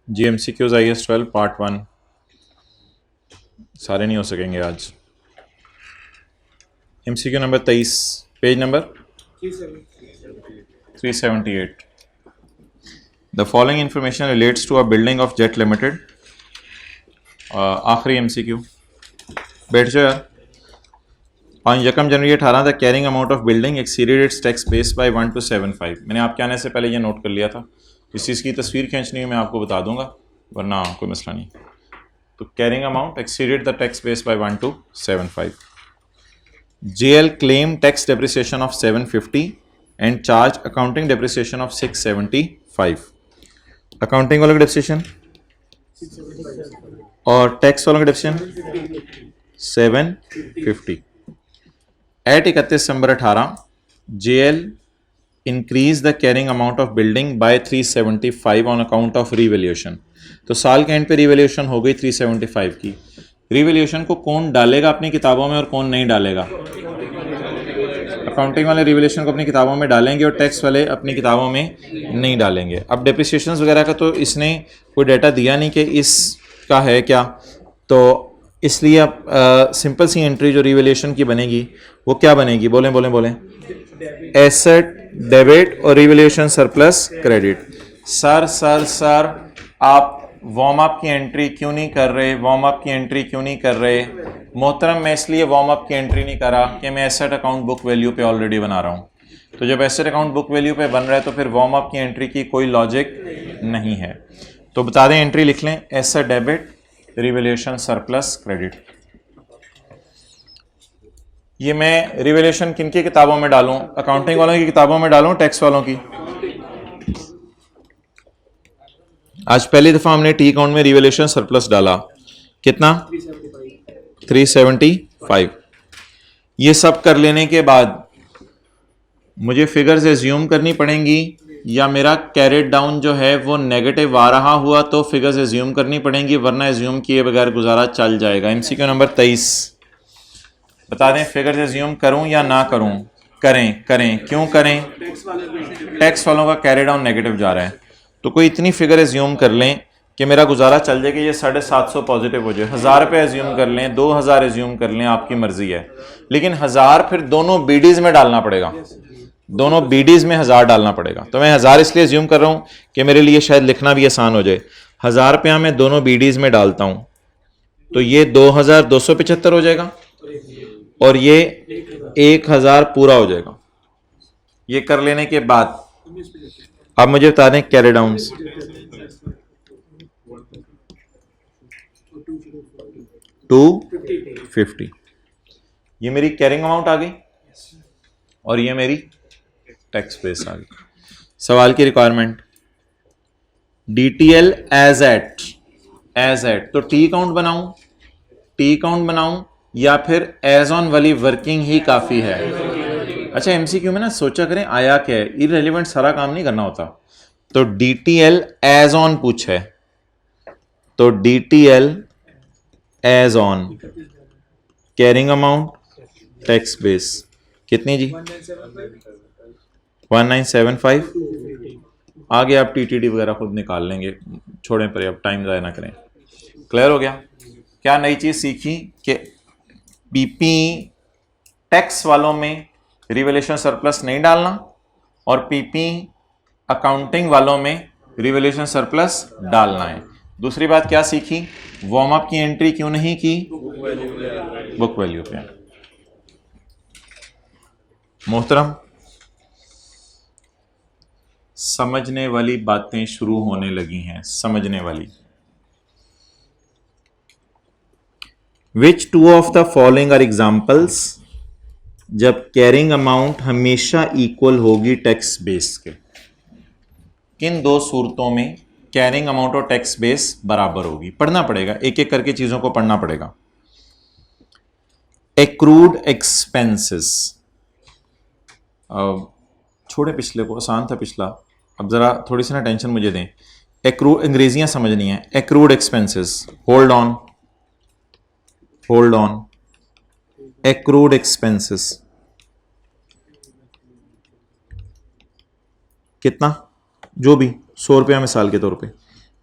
GMCQs IS 12 part 1 सारे नहीं हो सकेंगे आज। MCQ number 23, page number 378। The following information relates to a building of Jet Limited. आखिरी MCQ, बैठ जाओ यार। ऑन यकम January 18 the carrying amount of building exceeded its tax base by 1275। मैंने आपके आने से पहले ये नोट कर लिया था। इस चीज़ की तस्वीर खींचनी है, मैं आपको बता दूंगा, वरना कोई मसला नहीं। तो carrying amount exceeded the tax base by 1275। JL claim tax depreciation of 750 and charge accounting depreciation of 675। Accounting वालों का डेप्रिसिएशन और टैक्स वालों का depreciation 750। At 31 December 18 JL increase the carrying amount of building by 375 on account of revaluation. तो साल के and पे revaluation हो गई 375 की। रीवैल्यूएशन को कौन डालेगा अपनी किताबों में और कौन नहीं डालेगा? अकाउंटिंग वाले रिवैल्यूएशन को अपनी किताबों में डालेंगे और टैक्स वाले अपनी किताबों में नहीं डालेंगे। अब डेप्रिसिएशंस वगैरह का तो इसने कोई डाटा दिया नहीं कि इसका है क्या, तो इसलिए अब सिंपल सी एंट्री जो रिवैल्यूएशन की बनेगी वो क्या बनेगी? बोलें बोलें बोलें। एसेट डेबिट और रिवैल्यूएशन सरप्लस क्रेडिट। सर आप वार्म अप की एंट्री क्यों नहीं कर रहे? वार्म अप की एंट्री क्यों नहीं कर रहे? मोहतरम, मैं इसलिए वार्म अप की एंट्री नहीं करा कि मैं एसेट अकाउंट बुक वैल्यू पे ऑलरेडी बना रहा हूँ। तो जब एसेट अकाउंट बुक वैल्यू पे बन रहा है तो फिर वार्म अप की एंट्री की कोई लॉजिक नहीं है। तो बता दें, एंट्री लिख लें, asset debit revaluation surplus credit. ये मैं रिवैल्यूएशन किन की किताबों में डालूं? अकाउंटिंग वालों की किताबों में डालूं, टैक्स वालों की? आज पहली दफा हमने टी अकाउंट में रिवैल्यूएशन सरप्लस डाला। कितना? 375। ये सब कर लेने के बाद मुझे फिगर्स एज्यूम करनी पड़ेंगी, या मेरा कैरेट डाउन जो है वो नेगेटिव आ रहा हुआ तो फिगर्स एज्यूम करनी पड़ेंगी, वरना एज्यूम किए बगैर गुजारा चल जाएगा। MCQ नंबर 23, बता दें फिगर्स एज्यूम करूं या ना करूं? करें। क्यों करें? टैक्स वालों का कैरेट डाउन नेगेटिव जा रहा है, तो कोई इतनी फिगर एज्यूम कर लें कि मेरा गुजारा चल जाए कि ये 750 पॉजिटिव हो जाए। 1000 रुपये एज्यूम कर लें, 2000 एज्यूम कर लें, आपकी मर्जी है। लेकिन 1000 फिर दोनों बीडीज में डालना पड़ेगा, दोनों बीडीज में 1000 डालना पड़ेगा। तो मैं 1000 इसलिए एज्यूम कर रहा हूं कि मेरे लिए शायद लिखना भी आसान हो जाए। 1000 रुपया मैं दोनों बीडीज में डालता हूं तो ये 2275 हो जाएगा और ये 1000 पूरा हो जाएगा। ये कर लेने के बाद अब मुझे बता दें कैरी डाउन्स। 250। ये मेरी कैरिंग अमाउंट आ गई और ये मेरी टैक्स बेस आ गई। सवाल की रिक्वायरमेंट, DTL एज एट, तो टी अकाउंट बनाऊं या फिर एज ऑन वाली वर्किंग ही काफी है? अच्छा, MCQ में ना सोचा करें आया क्या है, इररिलेवेंट सारा काम नहीं करना होता। तो DTL एज ऑन पूछा है, तो DTL as on carrying amount tax base कितनी जी? 1975। आगे आप TTD वगैरह खुद निकाल लेंगे, छोड़ें पर, अब टाइम ज़ाया ना करें। क्लियर हो गया? क्या नई चीज़ सीखी कि PP टैक्स वालों में रिवैल्यूएशन सरप्लस नहीं डालना और PP अकाउंटिंग वालों में रिवैल्यूएशन सरप्लस डालना है। दूसरी बात क्या सीखी? वार्म अप की एंट्री क्यों नहीं की? बुक वैल्यू पे। मोहतरम, समझने वाली बातें शुरू होने लगी हैं, समझने वाली। Which two of the following are examples जब कैरिंग अमाउंट हमेशा इक्वल होगी टैक्स बेस के? किन दो सूरतों में कैरिंग अमाउंट और टैक्स बेस बराबर होगी? पढ़ना पड़ेगा, एक एक करके चीजों को पढ़ना पड़ेगा। एक्रूड एक्सपेंसेस, छोड़े पिछले को, आसान था पिछला, अब जरा थोड़ी सी ना टेंशन मुझे दें। एक्रूड, अंग्रेजियां समझनी है। Accrued expenses, hold on, accrued expenses कितना? जो भी 100 रुपया मिसाल के तौर पे,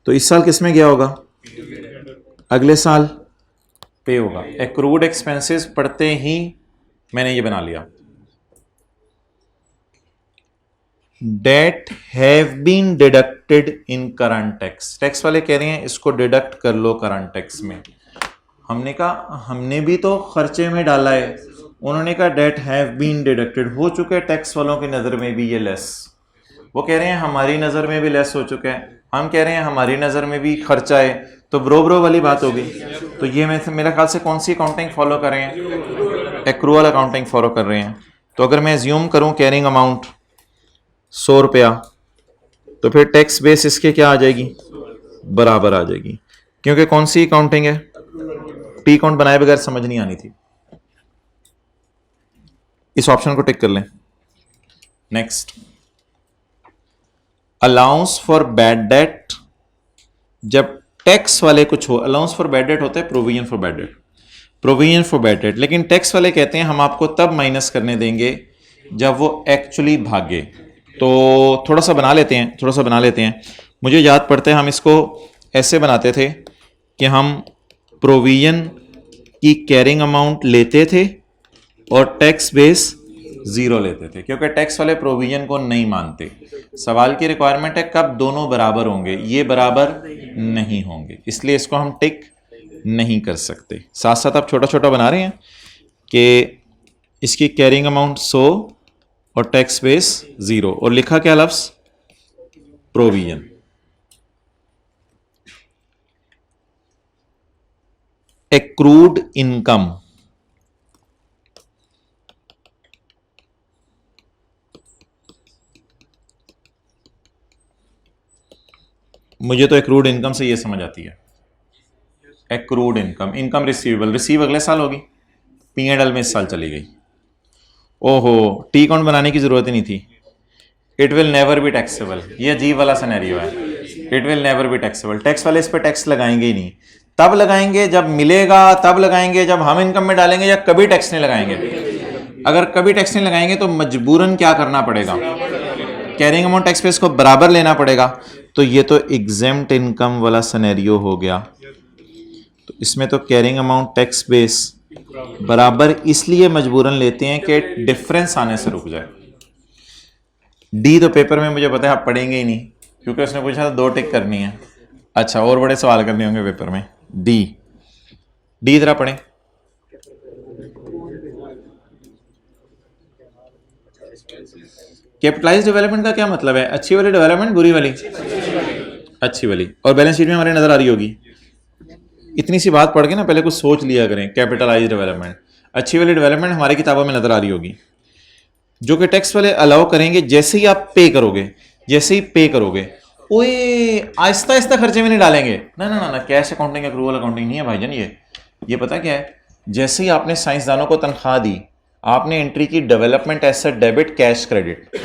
तो इस साल किस में गया होगा? अगले साल पे होगा। एक्रूड एक्सपेंसेस पढ़ते ही मैंने ये बना लिया। That have been deducted in current tax. Tax वाले कह रहे हैं इसको डिडक्ट कर लो करंट टैक्स में। हमने कहा हमने भी तो खर्चे में डाला है। उन्होंने कहा डेट हैव बीन डिडक्टेड, हो चुके हैं टैक्स वालों की नज़र में भी ये लेस। वो कह रहे हैं हमारी नज़र में भी लेस हो चुका है, हम कह रहे हैं हमारी नज़र में भी खर्चा है, तो ब्रो वाली बात होगी। तो ये मेरा ख्याल से कौन सी अकाउंटिंग फॉलो कर रहे हैं? एक्रूअल अकाउंटिंग फॉलो कर रहे हैं। तो अगर मैं एज्यूम करूं कैरिंग अमाउंट 100 रुपया, तो फिर टैक्स बेस इसके क्या आ जाएगी? बराबर आ जाएगी, क्योंकि कौन सी अकाउंटिंग है? टी अकाउंट बनाए बगैर समझ नहीं आनी थी। इस ऑप्शन को टिक कर लें। Next, allowance for bad debt. जब टैक्स वाले कुछ हो, अलाउंस फॉर बैड डेट होता है provision for bad debt, provision for bad debt. लेकिन टैक्स वाले कहते हैं हम आपको तब माइनस करने देंगे जब वो एक्चुअली भागे। तो थोड़ा सा बना लेते हैं। मुझे याद पड़ता है हम इसको ऐसे बनाते थे कि हम प्रोविजन की कैरिंग अमाउंट लेते थे और टैक्स बेस 0 लेते थे, क्योंकि टैक्स वाले प्रोविजन को नहीं मानते। सवाल की रिक्वायरमेंट है कब दोनों बराबर होंगे, ये बराबर नहीं होंगे, इसलिए इसको हम टिक नहीं कर सकते। साथ साथ आप छोटा छोटा बना रहे हैं कि इसकी कैरिंग अमाउंट 100 और टैक्स बेस 0, और लिखा क्या लफ्ज? प्रोविजन। एक्रूड इनकम, मुझे तो एक्रूड इनकम से ये समझ आती है। Accrued income, income receivable, receive अगले साल होगी, P&L में इस साल चली गई। ओहो, टी अकाउंट बनाने की जरूरत ही नहीं थी। It will never be taxable, ये अजीब वाला सिनेरियो है। It will never be taxable, tax वाले इस पर टैक्स लगाएंगे ही नहीं। तब लगाएंगे जब मिलेगा, तब लगाएंगे जब हम इनकम में डालेंगे, या कभी टैक्स नहीं लगाएंगे। अगर कभी टैक्स नहीं लगाएंगे तो मजबूरन क्या करना पड़ेगा? कैरिंग अमाउंट टैक्स बेस को बराबर लेना पड़ेगा। तो ये तो एग्जेम्प्ट इनकम वाला सिनेरियो हो गया। तो इसमें तो कैरिंग अमाउंट टैक्स बेस बराबर इसलिए मजबूरन लेते हैं कि डिफरेंस आने से रुक जाए। डी तो पेपर में मुझे पता है आप पढ़ेंगे ही नहीं, क्योंकि उसने पूछा था 2 टिक करनी है। अच्छा, और बड़े सवाल करने होंगे पेपर में। डी जरा पढ़ें। कैपिटलाइज डेवलपमेंट का क्या मतलब है? अच्छी वाली डेवलपमेंट, बुरी वाली? अच्छी वाली। और बैलेंस शीट में हमारे नजर आ रही होगी। इतनी सी बात पढ़ के ना पहले कुछ सोच लिया करें। कैपिटलाइज डेवलपमेंट, अच्छी वाली डेवलपमेंट हमारी किताबों में नजर आ रही होगी, जो कि टैक्स वाले अलाउ करेंगे जैसे ही आप पे करोगे। ओए, आहिस्ता आहिस्ता खर्चे में नहीं डालेंगे। ना, कैश अकाउंटिंग, एक्रूवल अकाउंटिंग नहीं है भाईजान। ये पता क्या है? जैसे ही आपने साइंसदानों को तनख्वाह दी, आपने एंट्री की development asset, debit, cash, credit.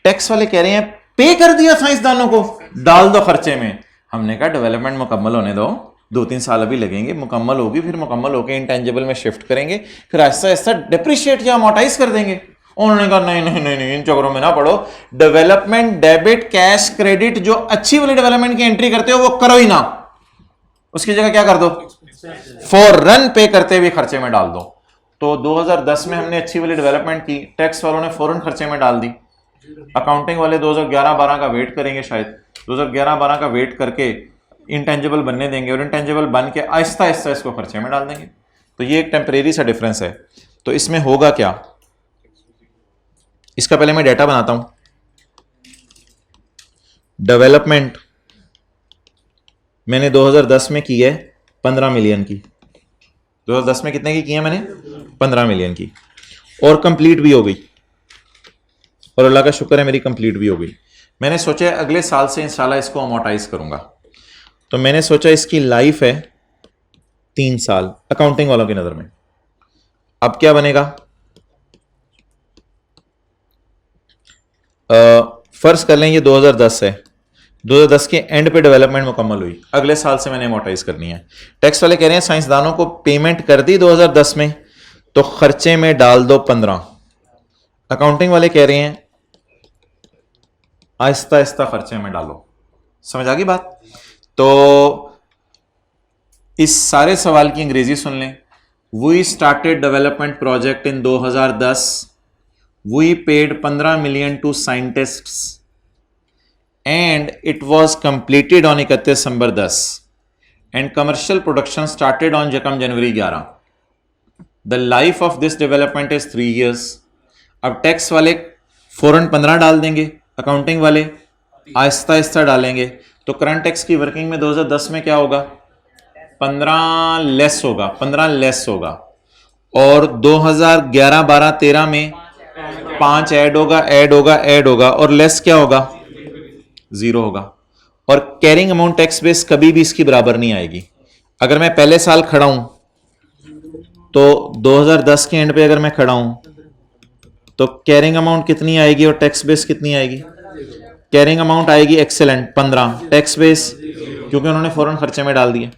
Tax वाले कह रहे हैं पे कर दिया साइंसदानों को, डाल दो खर्चे में। हमने कहा डेवलपमेंट मुकम्मल होने दो, 2-3 साल अभी लगेंगे, मुकम्मल होगी, फिर मुकम्मल होकर इंटेंजिबल में शिफ्ट करेंगे, फिर आहिस्ता आहिस्ता डिप्रिशिएट या अमोर्टाइज कर देंगे। उन्होंने कहा नहीं, इन चक्करों में ना पड़ो। डेवलपमेंट, डेबिट, कैश, क्रेडिट, जो अच्छी वाली डेवलपमेंट की एंट्री करते हो वो करो ही ना, उसकी जगह क्या कर दो? फौरन पे करते हुए खर्चे में डाल दो। तो 2010 में हमने अच्छी वाली डेवलपमेंट की, टैक्स वालों ने फौरन खर्चे में डाल दी। अकाउंटिंग वाले 2011-12 का वेट करेंगे, शायद 2011-12 का वेट करके इंटेंजिबल बनने देंगे, और इंटेंजिबल बन के आहिस्ता आहिस्ता इसको खर्चे में डाल देंगे। तो ये एक टेम्परेरी सा डिफरेंस है। तो इसमें होगा क्या? इसका पहले मैं डेटा बनाता हूं। डेवलपमेंट मैंने 2010 में की है 15 मिलियन की। 2010 में कितने की है मैंने? 15 मिलियन की, और कंप्लीट भी हो गई, और अल्लाह का शुक्र है मेरी कंप्लीट भी हो गई। मैंने सोचा अगले साल से इंशाल्लाह इसको अमोर्टाइज करूंगा। तो मैंने सोचा इसकी लाइफ है 3 साल अकाउंटिंग वालों की नजर में। अब क्या बनेगा? फर्ज कर लें ये 2010 है, 2010 के एंड पे डेवलपमेंट मुकम्मल हुई, अगले साल से मैंने अमोर्टाइज करनी है। टैक्स वाले कह रहे हैं साइंसदानों को पेमेंट कर दी 2010 में, तो खर्चे में डाल दो 15। अकाउंटिंग वाले कह रहे हैं आहिस्ता आहिस्ता खर्चे में डालो, समझ आ गई बात? तो इस सारे सवाल की अंग्रेजी सुन लें। We started development project in 2010, we paid 15 million to scientists and it was completed on 31 December 10 and commercial production started on January 11। The life of this development is 3 years। अब टैक्स वाले फौरन 15 डाल देंगे, अकाउंटिंग वाले आहिस्ता आहिस्ता डालेंगे। तो current tax की working में 2010 में क्या होगा? 15 लेस होगा, 15 लेस होगा। और 2011 12 13 में 5 ऐड होगा, ऐड होगा, ऐड होगा, और लेस क्या होगा? 0 होगा। और कैरिंग अमाउंट टैक्स बेस कभी भी इसकी बराबर नहीं आएगी। अगर मैं पहले साल खड़ा हूं तो 2010 के एंड पे अगर मैं खड़ा हूं तो कैरिंग अमाउंट कितनी आएगी और टैक्स बेस कितनी आएगी? कैरिंग अमाउंट आएगी एक्सेलेंट 15, टैक्स बेस क्योंकि उन्होंने फौरन खर्चे में डाल दिए।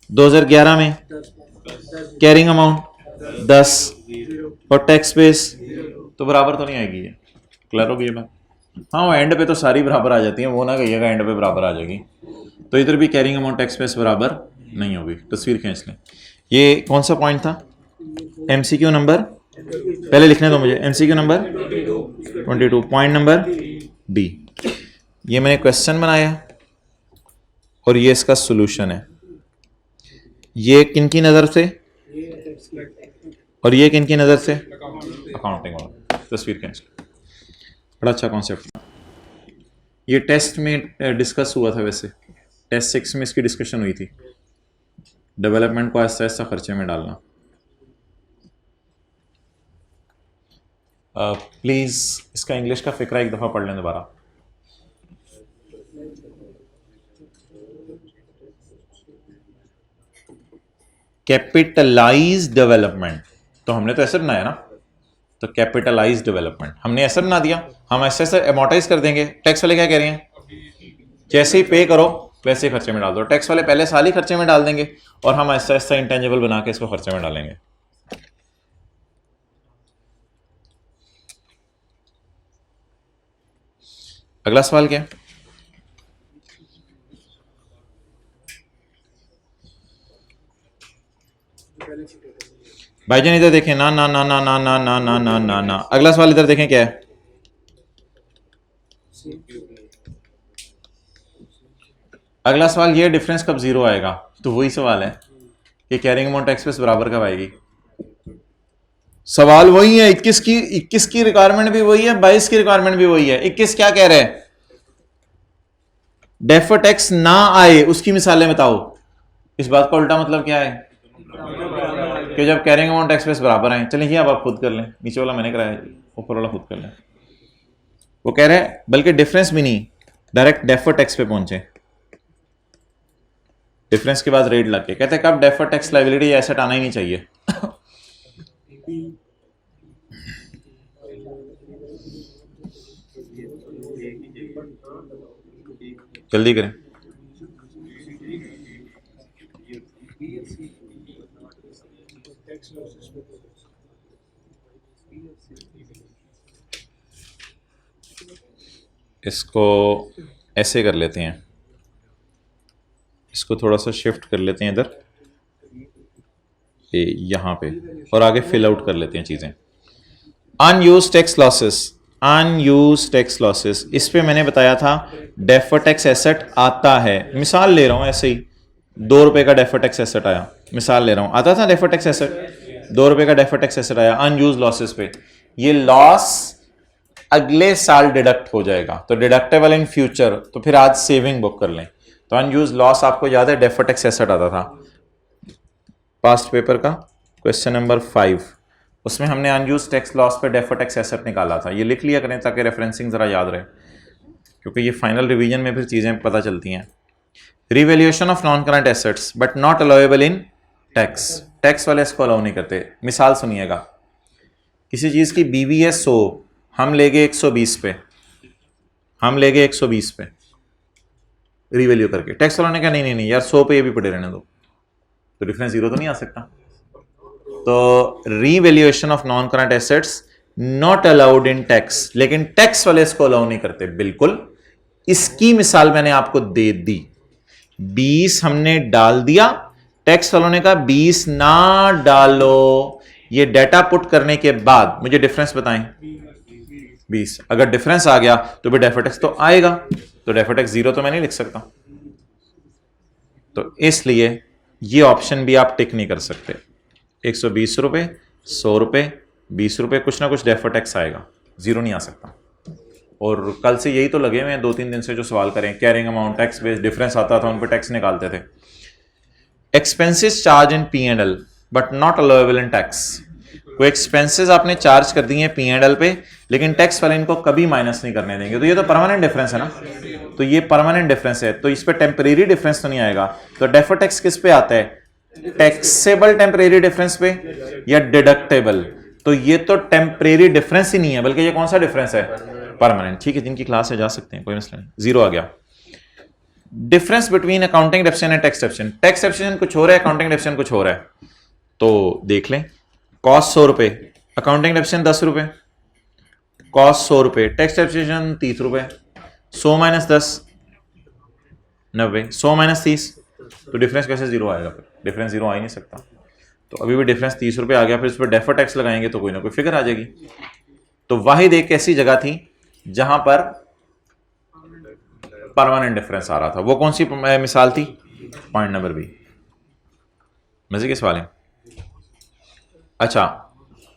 2011 में कैरिंग अमाउंट 10 और टैक्स बेस तो बराबर तो नहीं आएगी। ये क्लियर होगी ये बात? हाँ, वो एंड पे तो सारी बराबर आ जाती है, वो ना कहिएगा एंड पे बराबर आ जाएगी। तो इधर भी कैरिंग अमाउंट टैक्स बेस बराबर नहीं होगी। तस्वीर खींच लें। ये कौन सा पॉइंट था? एमसीक्यू नंबर, पहले लिखने दो मुझे। MCQ number 22, point number D. ये मैंने क्वेश्चन बनाया और ये इसका सॉल्यूशन है। ये किन की नज़र से और ये किन की नज़र से? अकाउंटिंग वाला। तस्वीर खींच। बड़ा अच्छा कॉन्सेप्ट था। ये टेस्ट में डिस्कस हुआ था, वैसे टेस्ट 6 में इसकी डिस्कशन हुई थी। डेवलपमेंट को ऐसा ऐसा खर्चे में डालना। प्लीज़ इसका इंग्लिश का फिक्रा एक दफ़ा पढ़ लें दोबारा। कैपिटलाइज डेवलपमेंट, तो हमने तो ऐसे बनाया ना, तो कैपिटलाइज डेवलपमेंट हमने ऐसे बना दिया। हम ऐसे ऐसे एमोटाइज कर देंगे। टैक्स वाले क्या कह रहे हैं? जैसे ही पे करो वैसे ही खर्चे में डाल दो। टैक्स वाले पहले साल ही खर्चे में डाल देंगे और हम ऐसा ऐसा इंटेंजिबल बना के इसको खर्चे में डालेंगे। अगला सवाल क्या है? भाईजान इधर देखें। ना ना ना ना ना ना ना ना ना ना ना। अगला सवाल इधर देखें क्या है? अगला सवाल ये, डिफरेंस कब 0 आएगा? तो वही सवाल है कि कैरिंग अमाउंट टैक्स बेस बराबर कब आएगी। सवाल वही है। 21 की रिक्वायरमेंट भी वही है, 22 की रिक्वायरमेंट भी वही है। 21 क्या कह रहे हैं? डेफर टैक्स ना आए उसकी मिसालें बताओ। इस बात का उल्टा मतलब क्या है कि जब कैरिंग अमाउंट टैक्स बेस बराबर आए। चलिए ये अब आप खुद कर लें। नीचे वाला मैंने कराया, ऊपर वाला खुद कर लें। वो कह रहे हैं बल्कि डिफरेंस भी नहीं, डायरेक्ट डेफर टैक्स पे पहुंचे। डिफरेंस के बाद रेट लग के कहते हैं कब डेफर टैक्स लायबिलिटी एसेट आना ही नहीं चाहिए। जल्दी करें। इसको ऐसे कर लेते हैं, इसको थोड़ा सा शिफ्ट कर लेते हैं इधर यहाँ पे, और आगे फिल आउट कर लेते हैं चीज़ें। Unused tax losses, unused tax losses, इस पे मैंने बताया था डेफर टैक्स एसेट आता है। मिसाल ले रहा हूँ ऐसे ही, 2 रुपए का डेफर टैक्स एसेट आया, मिसाल ले रहा हूँ, आता था डेफर टैक्स एसेट, 2 रुपए का डेफर टैक्स एसेट आया अनयूज लॉसेस पे। ये लॉस अगले साल डिडक्ट हो जाएगा, तो डिडक्टेबल इन फ्यूचर, तो फिर आज सेविंग बुक कर लें। तो अनयूज लॉस आपको याद है डेफर टैक्स एसेट आता था पास्ट पेपर का क्वेश्चन नंबर 5, उसमें हमने अनयूज टैक्स लॉस पे डेफर टैक्स एसेट निकाला था। ये लिख लिया करें ताकि रेफरेंसिंग ज़रा याद रहे, क्योंकि ये फाइनल रिवीजन में फिर चीज़ें पता चलती हैं। Revaluation of non current assets but not allowable in tax, tax वाले इसको अलाउ नहीं करते। मिसाल सुनिएगा, किसी चीज़ की बीवी है 100, हम ले गए 120 पे, हम ले गए 120 पे रिवैल्यू करके। टैक्स वालों ने कहा नहीं नहीं यार 100 पे ये भी पड़े रहने दो, तो डिफरेंस 0 तो नहीं आ सकता। तो revaluation of non current assets not allowed in tax, लेकिन टैक्स वाले इसको अलाउ नहीं करते बिल्कुल। इसकी मिसाल मैंने आपको दे दी। 20 हमने डाल दिया, टैक्स वालों ने कहा 20 ना डालो। ये डाटा पुट करने के बाद मुझे डिफरेंस बताएं। 20 अगर डिफरेंस आ गया तो भी डेफर्ड टैक्स तो आएगा, तो डेफर्ड टैक्स 0 तो मैं नहीं लिख सकता, तो इसलिए ये ऑप्शन भी आप टिक नहीं कर सकते। 120 रुपए, 100 रुपए, 20 रुपए, कुछ ना कुछ डेफर्ड टैक्स आएगा, 0 नहीं आ सकता। और कल से यही तो लगे हुए हैं 2-3 दिन से जो सवाल करें, carrying amount, tax base, difference आता था उन पर टैक्स निकालते थे। Expenses charge in P&L but not allowable in tax. कोई एक्सपेंसेस आपने चार्ज कर दिए P&L पे, लेकिन टैक्स वाले इनको कभी माइनस नहीं करने देंगे, तो ये तो परमानेंट डिफरेंस है ना, तो ये परमानेंट डिफरेंस है, तो इस पे टेम्परेरी डिफरेंस तो नहीं आएगा। तो डेफर्ड टैक्स किस पे आता है? टैक्सेबल टेम्परेरी डिफरेंस पे या डिडक्टेबल? तो ये तो टेम्परेरी डिफरेंस ही नहीं है, बल्कि ये कौन सा डिफरेंस है? परमानेंट। ठीक है, जिनकी क्लास है जा सकते हैं, कोई मसला नहीं। 0 आ गया। Difference between accounting डेप्शन and tax डेप्शन। Tax डेप्शन कुछ हो रहा है, अकाउंटिंग डेप्शन कुछ हो रहा है, तो देख लें। कॉस्ट 100 रुपए, अकाउंटिंग डेप्शन 10 रुपए, कॉस्ट 100 रुपए, टैक्स डेप्शन 30 रुपए, 100 माइनस 10 90, 100 माइनस 30, तो डिफरेंस कैसे 0 आएगा? फिर डिफरेंस 0 आ ही नहीं सकता, तो अभी भी डिफरेंस 30 रुपए आ गया, फिर इस पर डेफर टैक्स लगाएंगे तो कोई ना कोई फिगर आ जाएगी। तो वाहिद एक ऐसी जगह थी जहां पर परमानेंट डिफरेंस आ रहा था, वो कौन सी मिसाल थी? Point number B. मजे के सवाल है। अच्छा,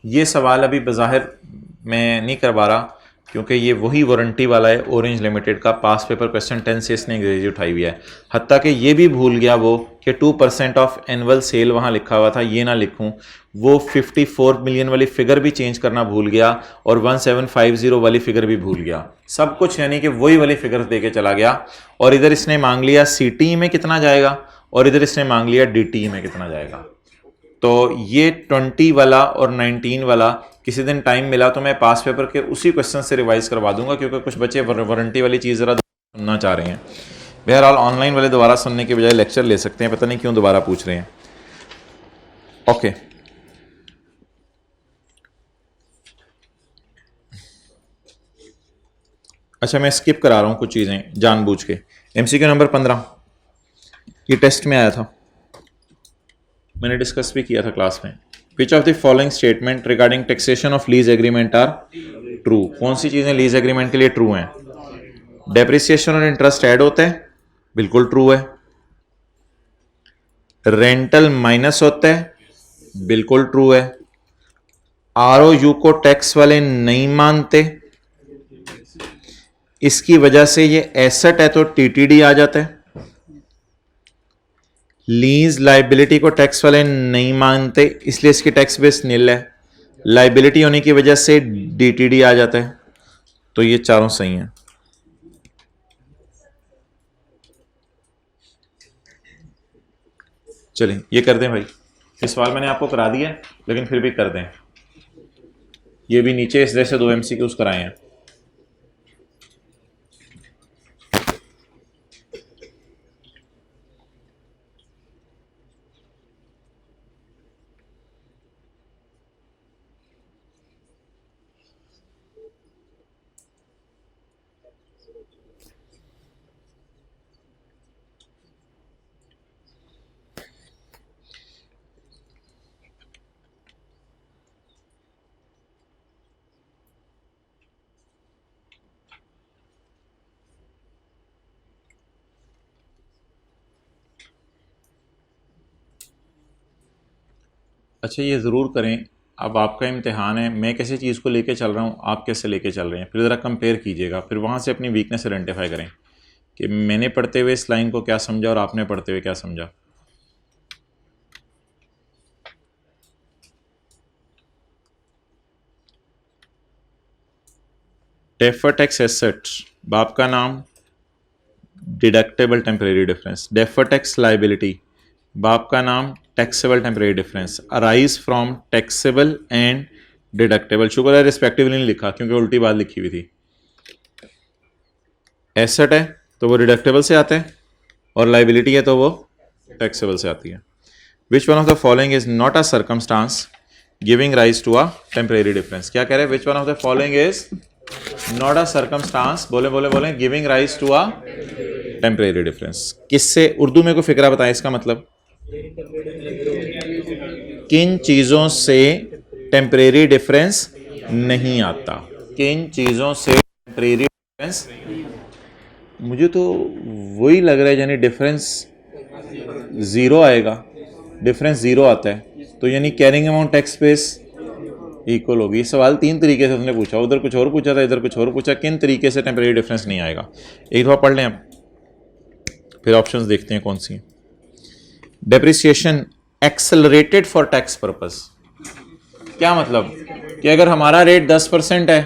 ये सवाल अभी बज़ाहिर मैं नहीं करवा रहा क्योंकि ये वही वारंटी वाला है, ऑरेंज लिमिटेड का पास पेपर क्वेश्चन 10 से इसने अंग्रेजी उठाई हुई है। हत्ता कि ये भी भूल गया वो कि 2% ऑफ एनुअल सेल वहाँ लिखा हुआ था, ये ना लिखूं। वो 54 मिलियन वाली फिगर भी चेंज करना भूल गया और 1750 वाली फिगर भी भूल गया, सब कुछ यानी कि वही वाली फिगर दे के चला गया। और इधर इसने मांग लिया CTE में कितना जाएगा और इधर इसने मांग लिया DTE में कितना जाएगा। तो ये 20 वाला और 19 वाला किसी दिन टाइम मिला तो मैं पास पेपर के उसी क्वेश्चन से रिवाइज करवा दूंगा, क्योंकि कुछ बच्चे वारंटी वाली चीज़ ज़रा सुनना चाह रहे हैं। बहरहाल ऑनलाइन वाले दोबारा सुनने के बजाय लेक्चर ले सकते हैं, पता नहीं क्यों दोबारा पूछ रहे हैं। ओके, अच्छा मैं स्किप करा रहा हूँ कुछ चीज़ें जानबूझ के। MCQ नंबर 15 ये टेस्ट में आया था, मैंने डिस्कस भी किया था क्लास में। Which of the following statement regarding taxation of lease agreement are true? कौन सी चीजें लीज एग्रीमेंट के लिए ट्रू हैं? डेप्रिसिएशन और इंटरेस्ट ऐड होता है, बिल्कुल ट्रू है। रेंटल माइनस होता है, बिल्कुल ट्रू है। ROU को टैक्स वाले नहीं मानते, इसकी वजह से ये एसेट है तो TTD आ जाता है। लीज लाइबिलिटी को टैक्स वाले नहीं मानते, इसलिए इसकी टैक्स बेस नील है। लाइबिलिटी होने की वजह से DTD आ जाता है, तो ये चारों सही हैं। चलिए ये कर दें भाई, ये सवाल मैंने आपको करा दिया लेकिन फिर भी कर दें। ये भी नीचे इस जैसे 2 MCQs कराए हैं। अच्छा ये ज़रूर करें, अब आपका इम्तिहान है, मैं कैसे चीज़ को लेके चल रहा हूँ, आप कैसे लेके चल रहे हैं, फिर ज़रा कंपेयर कीजिएगा, फिर वहाँ से अपनी वीकनेस आइडेंटिफाई करें कि मैंने पढ़ते हुए इस लाइन को क्या समझा और आपने पढ़ते हुए क्या समझा। डेफर टैक्स एसेट, बाप का नाम, deductible temporary difference. Defer tax liability, बाप का नाम, taxable temporary difference. Arise from taxable and deductible, शुक्र है रिस्पेक्टिवली नहीं लिखा क्योंकि उल्टी बात लिखी हुई थी। एसेट है तो वो डिडक्टेबल से आता है और लाइबिलिटी है तो वो टैक्सेबल से आती है। Which one of the following is not a circumstance giving rise to a temporary difference? क्या कह रहे हैं? Which one of the following is not a circumstance, बोले बोले बोले, giving rise to a temporary difference. किससे? उर्दू में को फिक्रा बताएं इसका मतलब। किन चीजों से टेम्परेरी डिफरेंस नहीं आता? किन चीजों से टेम्परेरी डिफरेंस? मुझे तो वही लग रहा है, यानी डिफरेंस जीरो आएगा, डिफरेंस जीरो आता है, तो यानी carrying amount tax space equal होगी। सवाल तीन तरीके से उसने पूछा, उधर कुछ और पूछा था, इधर कुछ और पूछा। किन तरीके से टेम्परेरी डिफरेंस नहीं आएगा? एक दफा पढ़ लें आप, फिर ऑप्शंस देखते हैं कौन सी हैं। Depreciation accelerated for tax purpose. क्या मतलब? कि अगर हमारा रेट 10% है,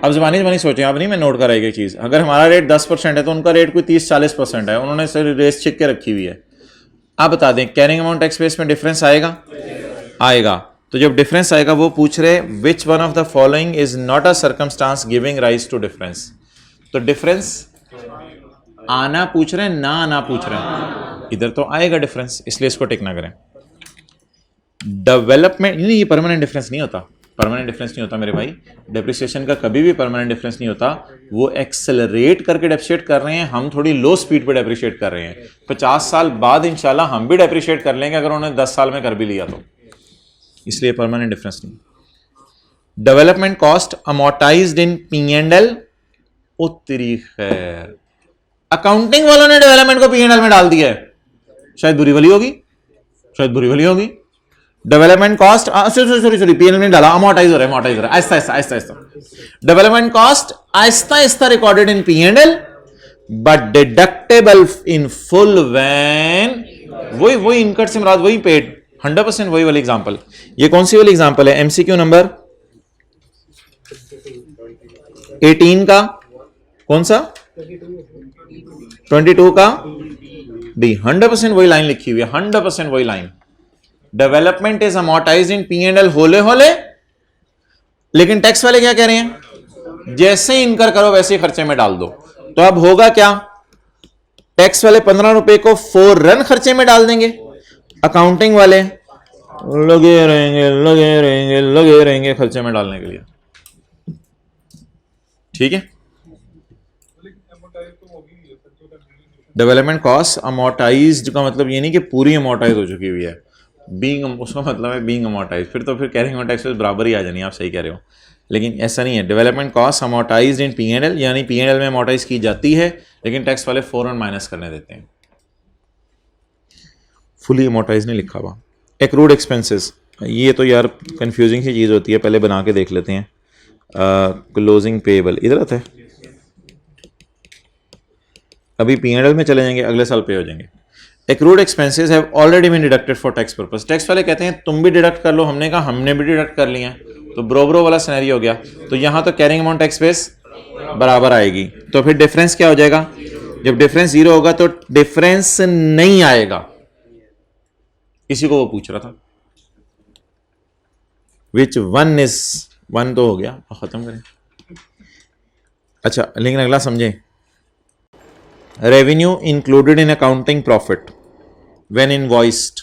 अब जबानी सोचें आप, नहीं मैं नोट कराएगी चीज़, अगर हमारा रेट 10% है तो उनका रेट कोई 30-40% है, उन्होंने सिर्फ रेस छिक के रखी हुई है। आप बता दें कैरिंग अमाउंट टैक्स बेस में डिफरेंस आएगा? आएगा। तो जब डिफरेंस आएगा वो पूछ रहे which one of the following is not a circumstance giving rise to difference. तो डिफरेंस आना पूछ रहे हैं, ना आना पूछ रहे हैं, इधर तो आएगा डिफरेंस, इसलिए इसको टिक ना करें। डेवलपमेंट नहीं, ये परमानेंट डिफरेंस नहीं होता, परमानेंट डिफरेंस नहीं होता मेरे भाई। डेप्रिसिएशन का कभी भी परमानेंट डिफरेंस नहीं होता। वो एक्सेलरेट करके डेप्रिशिएट कर रहे हैं, हम थोड़ी लो स्पीड पे डेप्रिशिएट कर रहे हैं। 50 साल बाद इंशाल्लाह हम भी डेप्रिशिएट कर लेंगे अगर उन्होंने 10 साल में कर भी लिया तो, इसलिए परमानेंट डिफरेंस नहीं। डेवलपमेंट कॉस्ट अमोर्टाइज्ड इन P&L। उत्तरी खैर, अकाउंटिंग वालों ने डेवलपमेंट को P&L में डाल दिया है, शायद बुरी भली होगी, शायद बुरी भली होगी। डेवलपमेंट कॉस्ट सॉरी P&L में डाला, अमोर्टाइज हो रहा है, अमोर्टाइज हो रहा है, Aahista Aahista Aahista Aahista. Development cost Aahista Aahista recorded in P&L but deductible in full when, वही इनकट से मुराद वही पेड, 100% वही वाली एग्जांपल। ये कौन सी वाली एग्जांपल है? MCQ नंबर 18 का कौन सा? 22 का डी। 100% वही लाइन लिखी हुई है, 100% वही line. Development is amortised in P&L होले होले, लेकिन टैक्स वाले क्या कह रहे हैं? जैसे ही इनकर करो वैसे ही खर्चे में डाल दो। तो अब होगा क्या? टैक्स वाले 15 रुपए को फौरन खर्चे में डाल देंगे, अकाउंटिंग वाले लगे रहेंगे लगे रहेंगे लगे रहेंगे खर्चे में डालने के लिए। ठीक है। डेवलपमेंट कॉस्ट अमोर्टाइज्ड का मतलब ये नहीं कि पूरी अमोर्टाइज हो चुकी हुई है, बीइंग उसका मतलब है बीइंग अमोर्टाइज, फिर तो फिर कैरिंग अमाउंट टैक्स बराबर ही आ जानी है, आप सही कह रहे हो, लेकिन ऐसा नहीं है। डेवलपमेंट कॉस्ट अमोर्टाइज्ड इन P&L, यानी P&L में अमोर्टाइज की जाती है, लेकिन टैक्स वाले फौरन माइनस करने देते हैं। फुली अमोर्टाइज नहीं लिखा हुआ। एक्रूड एक्सपेंसेस, ये तो यार कंफ्यूजिंग सी चीज़ होती है, पहले बना के देख लेते हैं। क्लोजिंग पेएबल इधर आता है, अभी P&L में चले जाएंगे, अगले साल पे हो जाएंगे। Accrued expenses have already been deducted for tax purpose. Tax वाले कहते हैं तुम भी डिडक्ट कर लो, हमने कहा हमने भी डिडक्ट कर लिया, तो ब्रो वाला सिनेरियो हो गया। तो यहां तो कैरिंग अमाउंट टैक्स बेस बराबर आएगी, तो फिर डिफरेंस क्या हो जाएगा? जब डिफरेंस जीरो होगा तो डिफरेंस नहीं आएगा। इसी को वो पूछ रहा था, विच वन इज, वन तो हो गया, खत्म करें। अच्छा, लेकिन अगला समझें। Revenue included in accounting profit when invoiced.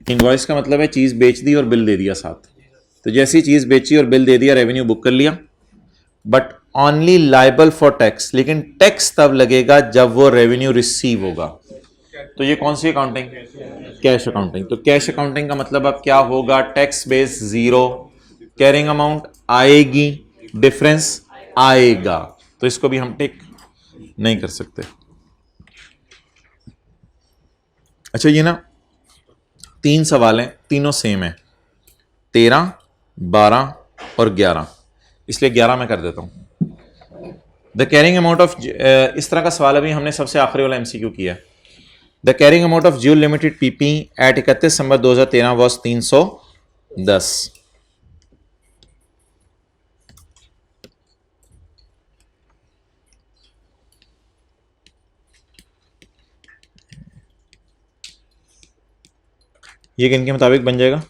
Invoice का मतलब है चीज बेच दी और बिल दे दिया साथ। तो जैसी चीज बेची और बिल दे दिया, रेवेन्यू बुक कर लिया, but only liable for tax, लेकिन टैक्स तब लगेगा जब वो रेवेन्यू रिसीव होगा। तो ये कौन सी अकाउंटिंग? Cash accounting. तो कैश अकाउंटिंग का मतलब अब क्या होगा? Tax base zero, carrying amount आएगी, डिफरेंस आएगा, तो इसको भी हम टिक नहीं कर सकते। अच्छा, ये ना 3 सवाल हैं, तीनों सेम है, 13, 12 और 11, इसलिए 11 में कर देता हूं। द कैरिंग अमाउंट ऑफ, इस तरह का सवाल अभी हमने सबसे आखिरी वाला MCQ किया। The carrying amount of Jewel Limited PP at 31 December 2013 was 310। ये किन के मुताबिक बन जाएगा?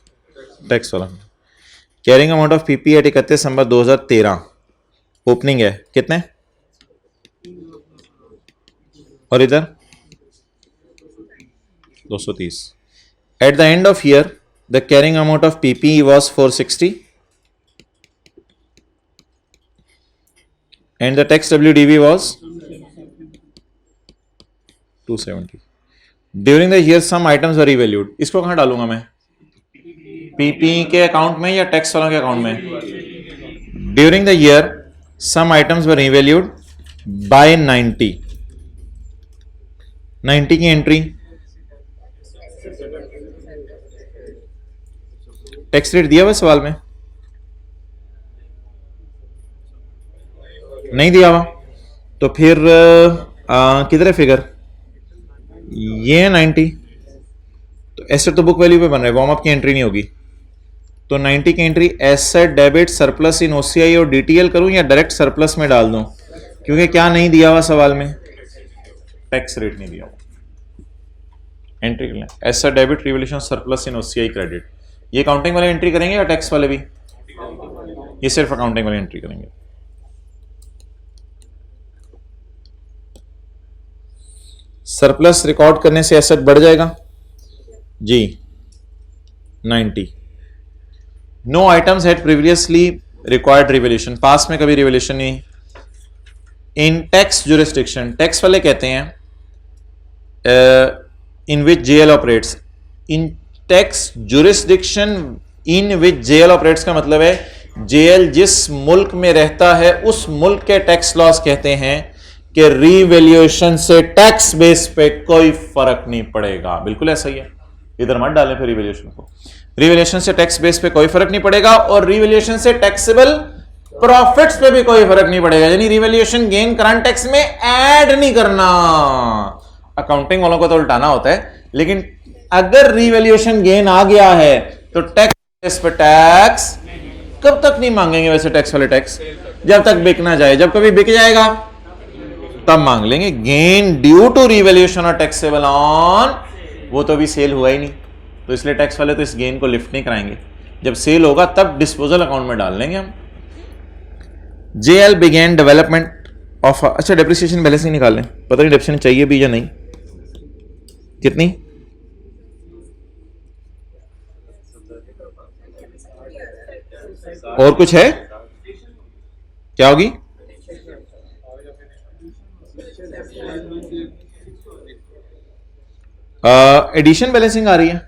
टैक्स वाला। Carrying amount of PP at 31 December 2013, opening है कितने, और इधर 230। At the end of year the carrying amount of PP was 460। And the tax WDV was 270. During the year some items were revalued. इसको कहां डालूंगा मैं? PP के account में या टैक्स वालों के अकाउंट में? During the year some items were revalued by 90. 90 की एंट्री. टैक्स रेट दिया हुआ सवाल में? नहीं दिया हुआ. तो फिर किधर है फिगर? ये है 90. तो एसेट तो बुक वैल्यू पे बन रहा है, वार्म अप की एंट्री नहीं होगी. तो 90 की एंट्री एसेट डेबिट सरप्लस इन OCI और DTL करूं या डायरेक्ट सरप्लस में डाल दूं? क्योंकि क्या नहीं दिया हुआ सवाल में? टैक्स रेट नहीं दिया हुआ. एंट्री कर लें एसेट डेबिट रिवैल्यूएशन सरप्लस इन OCI क्रेडिट. ये अकाउंटिंग वाले एंट्री करेंगे या टैक्स वाले भी? ये सिर्फ अकाउंटिंग वाले एंट्री करेंगे. सरप्लस रिकॉर्ड करने से एसेट बढ़ जाएगा जी. 90. No items had previously required revaluation. पास में कभी रिवैल्यूएशन नहीं. इन टैक्स जुरिस्डिक्शन, टैक्स वाले कहते हैं इन विच JL ऑपरेट्स. इन टैक्स जुरिस्डिक्शन इन विच JL ऑपरेट्स का मतलब है JL जिस मुल्क में रहता है उस मुल्क के टैक्स लॉज कहते हैं कि रिवैल्यूएशन से टैक्स बेस पे कोई फर्क नहीं पड़ेगा. बिल्कुल ऐसा ही है. इधर मत डालें फिर रिवैल्यूएशन को. रिवैल्यूएशन से टैक्स बेस पे कोई फर्क नहीं पड़ेगा और रिवैल्यूएशन से टैक्सेबल प्रॉफिट्स पे भी कोई फर्क नहीं पड़ेगा. यानी रिवैल्यूएशन गेन करंट टैक्स में ऐड नहीं करना. अकाउंटिंग वालों को तो उल्टाना होता है, लेकिन अगर रिवैल्यूएशन गेन आ गया है तो टैक्स बेस पे टैक्स कब तक नहीं मांगेंगे वैसे टैक्स वाले टैक्स? जब तक बिक ना जाए. जब कभी बिक जाएगा तब मांग लेंगे. गेन ड्यू टू रिवैल्यूएशन और टैक्सेबल ऑन, वो तो अभी सेल हुआ ही नहीं, तो इसलिए टैक्स वाले तो इस गेन को लिफ्ट नहीं कराएंगे. जब सेल होगा तब डिस्पोजल अकाउंट में डाल लेंगे हम. JL began development of. अच्छा डेप्रिसिएशन बैलेंस नहीं निकाल लें, पता नहीं डेप्रिसिएशन चाहिए भी या नहीं. कितनी? और कुछ है? क्या होगी? एडिशन बैलेंसिंग आ रही है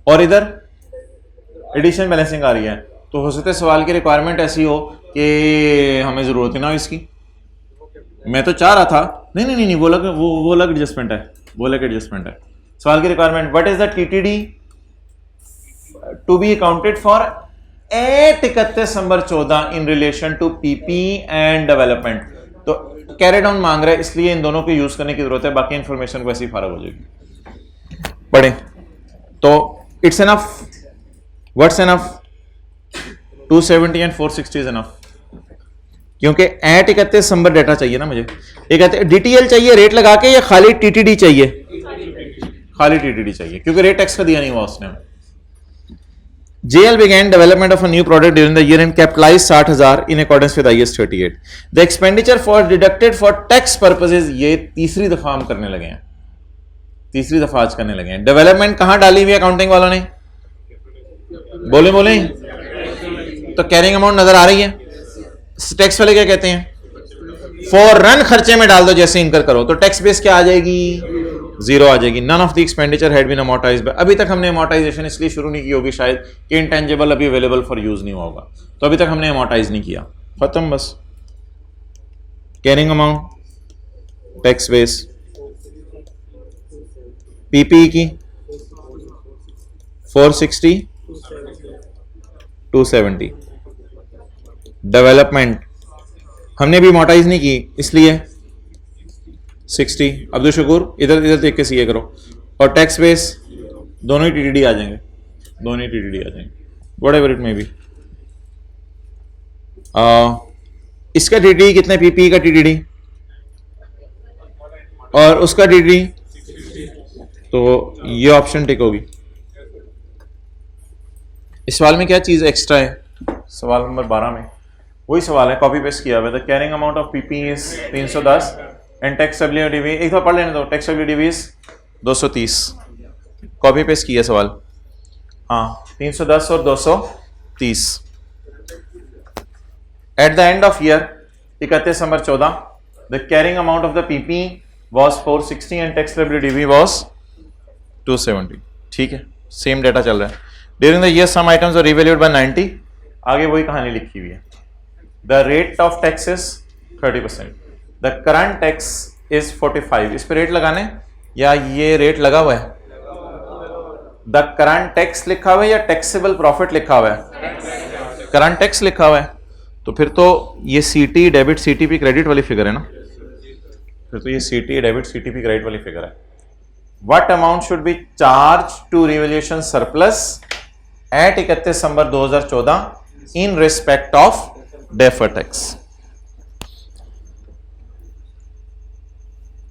और इधर एडिशन बैलेंसिंग आ रही है. तो हो सकता है सवाल की रिक्वायरमेंट ऐसी हो कि हमें जरूरत ही ना हो इसकी. मैं तो चाह रहा था. नहीं नहीं नहीं, वो अलग एडजस्टमेंट है, वो अलग एडजस्टमेंट है. सवाल की requirement what is the TTD to be accounted for at 31 December 14 in relation to PP and development. तो कैरी डाउन मांग रहा है, इसलिए इन दोनों को यूज करने की जरूरत है. बाकी इंफॉर्मेशन वैसी फारग हो जाएगी. पढ़ें तो it's enough. What's enough? 270 and 460 is enough. क्योंकि एट 31 दिसंबर डेटा चाहिए ना मुझे. एक DTL चाहिए रेट लगा के या खाली TTD चाहिए? खाली TTD चाहिए क्योंकि रेट टैक्स का दिया नहीं हुआ उसने. JL began development of a new product during the year and capitalized 60,000 in accordance with IAS 38. The expenditure for deducted for tax purposes. ये तीसरी दफा हम करने लगे हैं, तीसरी दफा आज करने लगे हैं. डेवलपमेंट कहां डाली हुई अकाउंटिंग वालों ने? बोले बोले तो कैरिंग अमाउंट नजर आ रही है. टैक्स वाले क्या कहते हैं? फौरन खर्चे में डाल दो जैसे इनकर करो. तो टैक्स बेस क्या आ जाएगी? 0 आ जाएगी. None of the expenditure had been amortised. अभी तक हमने अमोर्टाइजेशन इसलिए शुरू नहीं की होगी शायद कि इंटेंजिबल अभी अवेलेबल फॉर यूज नहीं हुआ होगा, तो अभी तक हमने अमोर्टाइज नहीं किया. खत्म बस. Carrying amount tax base PPE की 460 270. डेवलपमेंट हमने भी अमोर्टाइज नहीं की इसलिए 60. अब्दुल शकूर इधर इधर देख के सीए करो. और टैक्स बेस दोनों ही TTD आ जाएंगे, दोनों ही TTD आ जाएंगे. Whatever it may be. इसका TTD कितने? PPE का TTD और उसका TTD. तो ये ऑप्शन टिक होगी. इस सवाल में क्या चीज एक्स्ट्रा है? सवाल नंबर 12 में वही सवाल है, कॉपी पेस्ट किया हुआ है. The carrying amount of PPE is 310 and tax WDV एक बार पढ़ लेने दो. Tax WDV is 230. Copy paste किया सवाल. हाँ 310 और 230. At the end of year 31 December 14, the carrying amount of the PP was 460 and tax liability DV was 270। ठीक है, सेम डेटा चल रहा है। During the year some items are revalued by 90, आगे वही कहानी लिखी हुई है। The rate of tax is 30%, the current tax is 45। इस पे रेट लगाने या ये रेट लगा हुआ है? द करंट टैक्स लिखा हुआ है या टैक्सेबल प्रॉफिट लिखा हुआ है? करंट टैक्स लिखा हुआ है, तो फिर तो ये सीटी डेबिट सीटीपी क्रेडिट वाली फिगर है ना, फिर तो ये सीटी डेबिट सीटीपी क्रेडिट वाली फिगर है। What amount should be charge to revaluation surplus at 31 December 2014 in respect of deferred tax?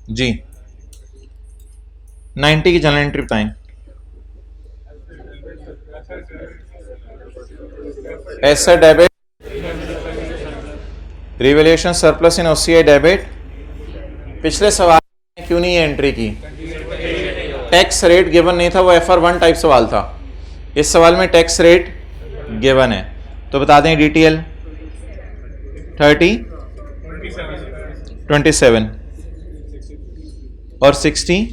जी 90 की जनरल एंट्री बताएं। Asset debit, revaluation surplus in OCI debit. पिछले सवाल में क्यों नहीं एंट्री की? टैक्स रेट गिवन नहीं था, वो FR1 टाइप सवाल था। इस सवाल में टैक्स रेट गिवन है, तो बता दें डिटेल 30, 27 और 63।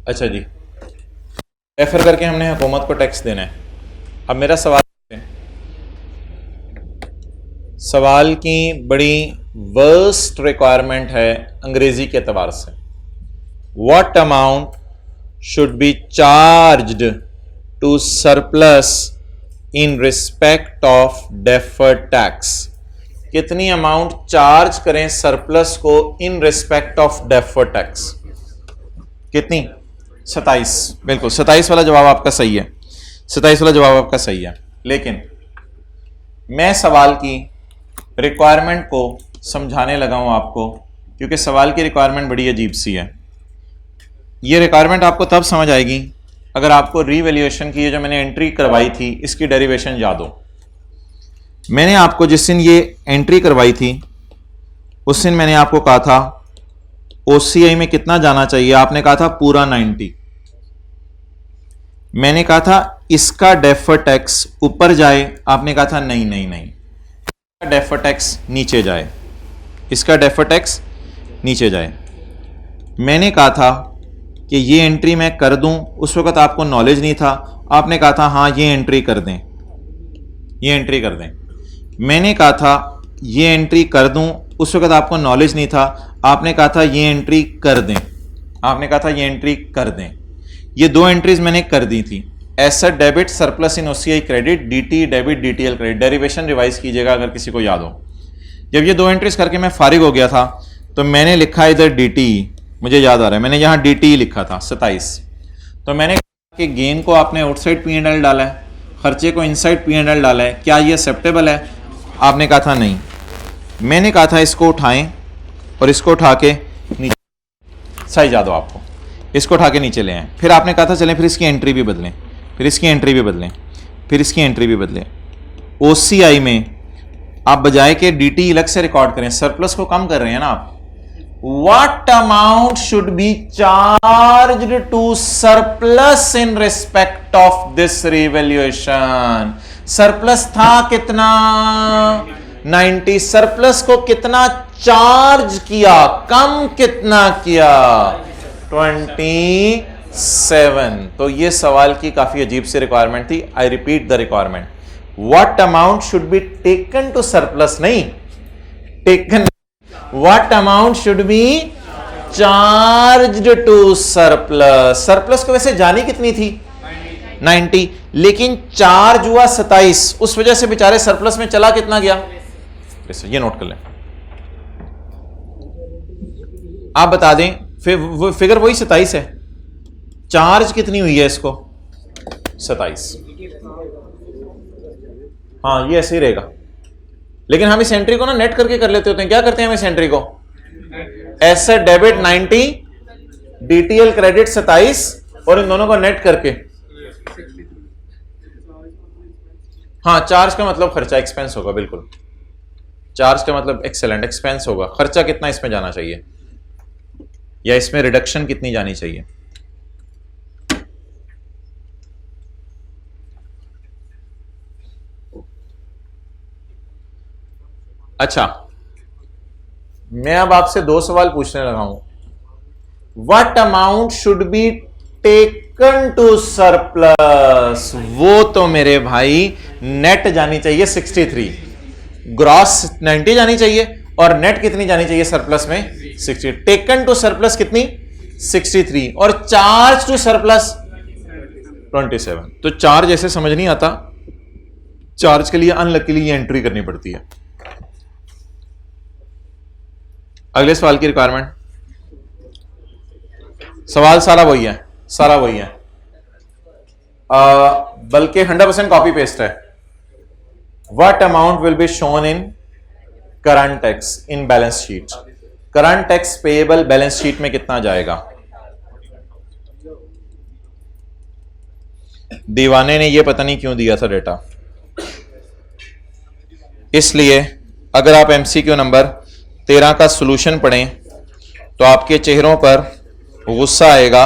अच्छा जी, रेफर करके हमने हुकूमत को टैक्स देना है। अब मेरा सवाल की बड़ी वर्स्ट रिक्वायरमेंट है अंग्रेजी के एतबार से। What amount should be charged to surplus in respect of deferred tax? कितनी अमाउंट चार्ज करें सरप्लस को in respect of deferred tax? कितनी? 27। बिल्कुल 27 वाला जवाब आपका सही है, 27 वाला जवाब आपका सही है। लेकिन मैं सवाल की रिक्वायरमेंट को समझाने लगा हूं आपको, क्योंकि सवाल की रिक्वायरमेंट बड़ी अजीब सी है। ये रिक्वायरमेंट आपको तब समझ आएगी अगर आपको रीवैल्यूएशन की ये जो मैंने एंट्री करवाई थी इसकी डेरिवेशन याद हो। मैंने आपको जिस दिन ये एंट्री करवाई थी उस दिन मैंने आपको कहा था ओसीआई में कितना जाना चाहिए? आपने कहा था पूरा 90। मैंने कहा था इसका डेफर्ड टैक्स ऊपर जाए, आपने कहा था नहीं नहीं नहीं, इसका डेफर्ड टैक्स नीचे जाए, इसका डेफर्ड टैक्स नीचे जाए। मैंने कहा था कि ये एंट्री मैं कर दूं, उस वक्त आपको नॉलेज नहीं था, आपने कहा था हाँ ये एंट्री कर दें, ये एंट्री कर दें। मैंने कहा था ये एंट्री कर दूं, उस वक्त आपको नॉलेज नहीं था, आपने कहा था ये एंट्री कर दें, आपने कहा था ये एंट्री कर दें। ये दो एंट्रीज मैंने कर दी थी, asset debit surplus in OCI credit, DT debit DTL credit. Derivation revise कीजिएगा अगर किसी को याद हो। जब ये दो एंट्रीज करके मैं फारिग हो गया था तो मैंने लिखा इधर डीटी, मुझे याद आ रहा है मैंने यहाँ डीटी लिखा था 27। तो मैंने कहा कि गेन को आपने आउटसाइड P&L डाला है, खर्चे को इनसाइड P&L डाला है, क्या ये एक्सेप्टेबल है? आपने कहा था नहीं। मैंने कहा था इसको उठाएं और इसको उठा के नीचे, सही याद हो आपको, इसको उठा के नीचे ले आए। फिर आपने कहा था चलें फिर इसकी एंट्री भी बदलें, फिर इसकी एंट्री भी बदलें, फिर इसकी एंट्री भी बदलें। ओसीआई में आप बजाय के डीटी अलग से रिकॉर्ड करें, सरप्लस को कम कर रहे हैं ना आप। What amount should be charged to surplus in respect of this revaluation? Surplus था कितना? 90। सरप्लस को कितना चार्ज किया, कम कितना किया? 27। तो ये सवाल की काफी अजीब सी रिक्वायरमेंट थी। I repeat the requirement, what amount should be taken to surplus, नहीं taken, what amount should be charged to surplus. Surplus को वैसे जानी कितनी थी? 90, लेकिन चार्ज हुआ 27, उस वजह से बेचारे सरप्लस में चला कितना गया? ये नोट कर लें, आप बता दें। फिगर वही 27 है, चार्ज कितनी हुई है इसको? 27। हाँ ये ऐसे ही रहेगा, लेकिन हम इस एंट्री को ना नेट करके कर लेते होते हैं। क्या करते हैं हम इस एंट्री को? एसेट डेबिट 90, डीटीएल क्रेडिट 27 और इन दोनों को नेट करके, हाँ चार्ज का मतलब खर्चा, एक्सपेंस होगा, बिल्कुल चार्ज का मतलब एक्सेलेंट, एक्सपेंस होगा। खर्चा कितना इसमें जाना चाहिए? या इसमें रिडक्शन कितनी जानी चाहिए? अच्छा, मैं अब आपसे दो सवाल पूछने लगा हूं। What amount should be taken to surplus? वो तो मेरे भाई नेट जानी चाहिए 63, ग्रॉस 90 जानी चाहिए, और नेट कितनी जानी चाहिए सरप्लस में? 60। टेकन टू सरप्लस कितनी? 63, और चार्ज टू सरप्लस 27। तो चार्ज ऐसे समझ नहीं आता, चार्ज के लिए अनलकीली एंट्री करनी पड़ती है। अगले सवाल की रिक्वायरमेंट, सवाल सारा वही है, सारा वही है, बल्कि 100% कॉपी पेस्ट है। What amount will be shown in current tax in balance sheet? Current tax payable balance sheet में कितना जाएगा? दीवाने ने यह पता नहीं क्यों दिया था डेटा, इसलिए अगर आप एमसीक्यू नंबर 13 का सॉल्यूशन पढ़ें तो आपके चेहरों पर गुस्सा आएगा।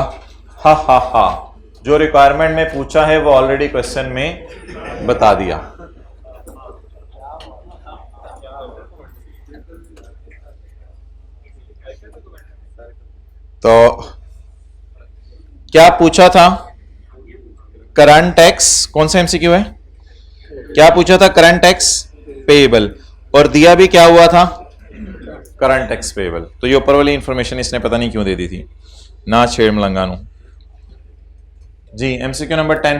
हा हा हा, जो रिक्वायरमेंट में पूछा है वो ऑलरेडी क्वेश्चन में बता दिया। तो क्या पूछा था? करंट टैक्स, कौन सा एमसीक्यू है? क्या पूछा था? करंट टैक्स पेएबल, और दिया भी क्या हुआ था? Current tax payable. तो ये ऊपर वाली इंफॉर्मेशन इसने पता नहीं क्यों दे दी थी, ना छेड़ मलंगानू जी। MCQ number 10,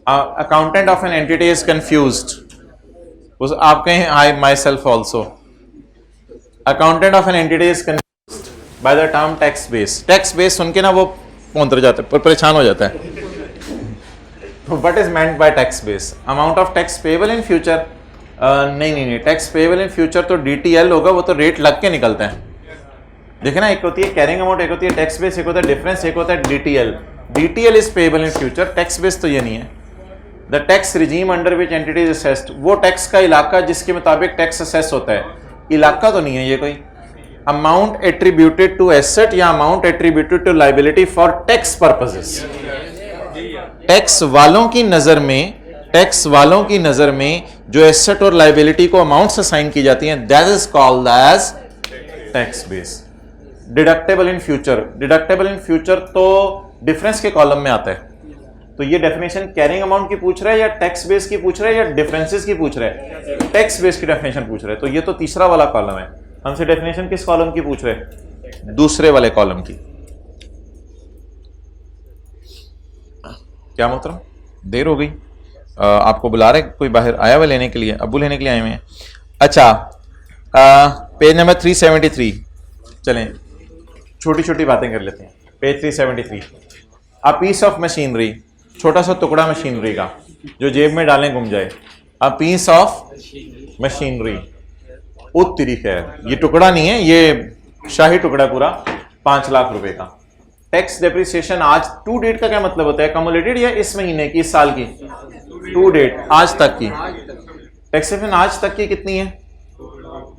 accountant of an entity is confused. आप कहें I my self also. Accountant of an entity is confused by the term tax base. Tax base सुन के ना वो पौंतर जाता है, परेशान हो जाता है। What is meant by tax base? Amount of tax payable in future? नहीं, टैक्स पेएबल इन फ्यूचर तो डीटीएल होगा, वो तो रेट लग के निकलता है। देखे ना, एक होती है कैरिंग अमाउंट, एक होती है टैक्स बेस, एक होता है डिफरेंस, एक होता है DTL. DTL is payable in future, tax base तो ये नहीं है। The tax regime under which entity is assessed, वो टैक्स का इलाका जिसके मुताबिक टैक्स असेस होता है, इलाका तो नहीं है ये कोई। अमाउंट एट्रीब्यूटेड टू एसेट या amount attributed to liability for tax purposes. Tax वालों की नजर में, टैक्स वालों की नजर में जो एसेट और लायबिलिटी को अमाउंट्स असाइन की जाती हैं, that is called as tax base. Deductible in future, deductible in future तो डिफरेंस के कॉलम में आता है। तो ये डेफिनेशन कैरिंग अमाउंट की पूछ रहा है, या टैक्स बेस की पूछ रहा है, या डिफरेंसेस की पूछ रहा है? टैक्स बेस की डेफिनेशन पूछ रहा है। तो ये तो तीसरा वाला कॉलम है। हमसे डेफिनेशन किस कॉलम की पूछ रहे हैं? दूसरे वाले कॉलम की। क्या मोहतरम, देर हो गई? आपको बुला रहे, कोई बाहर आया हुआ लेने के लिए? अब्बू लेने के लिए आए हुए हैं? अच्छा, पेज नंबर 373 चलें, छोटी छोटी बातें कर लेते हैं। Page 373, a piece of machinery, छोटा सा टुकड़ा मशीनरी का जो जेब में डालें गुम जाए। अ पीस ऑफ मशीनरी, ओ तेरी खैर, ये टुकड़ा नहीं है, ये शाही टुकड़ा पूरा 5 लाख रुपए का। टैक्स डेप्रिसिएशन आज टू डेट का क्या मतलब होता है? कम्युलेटेड या इस महीने की, इस साल की? टू डेट, आज तक की। टैक्सेशन आज तक की कितनी है?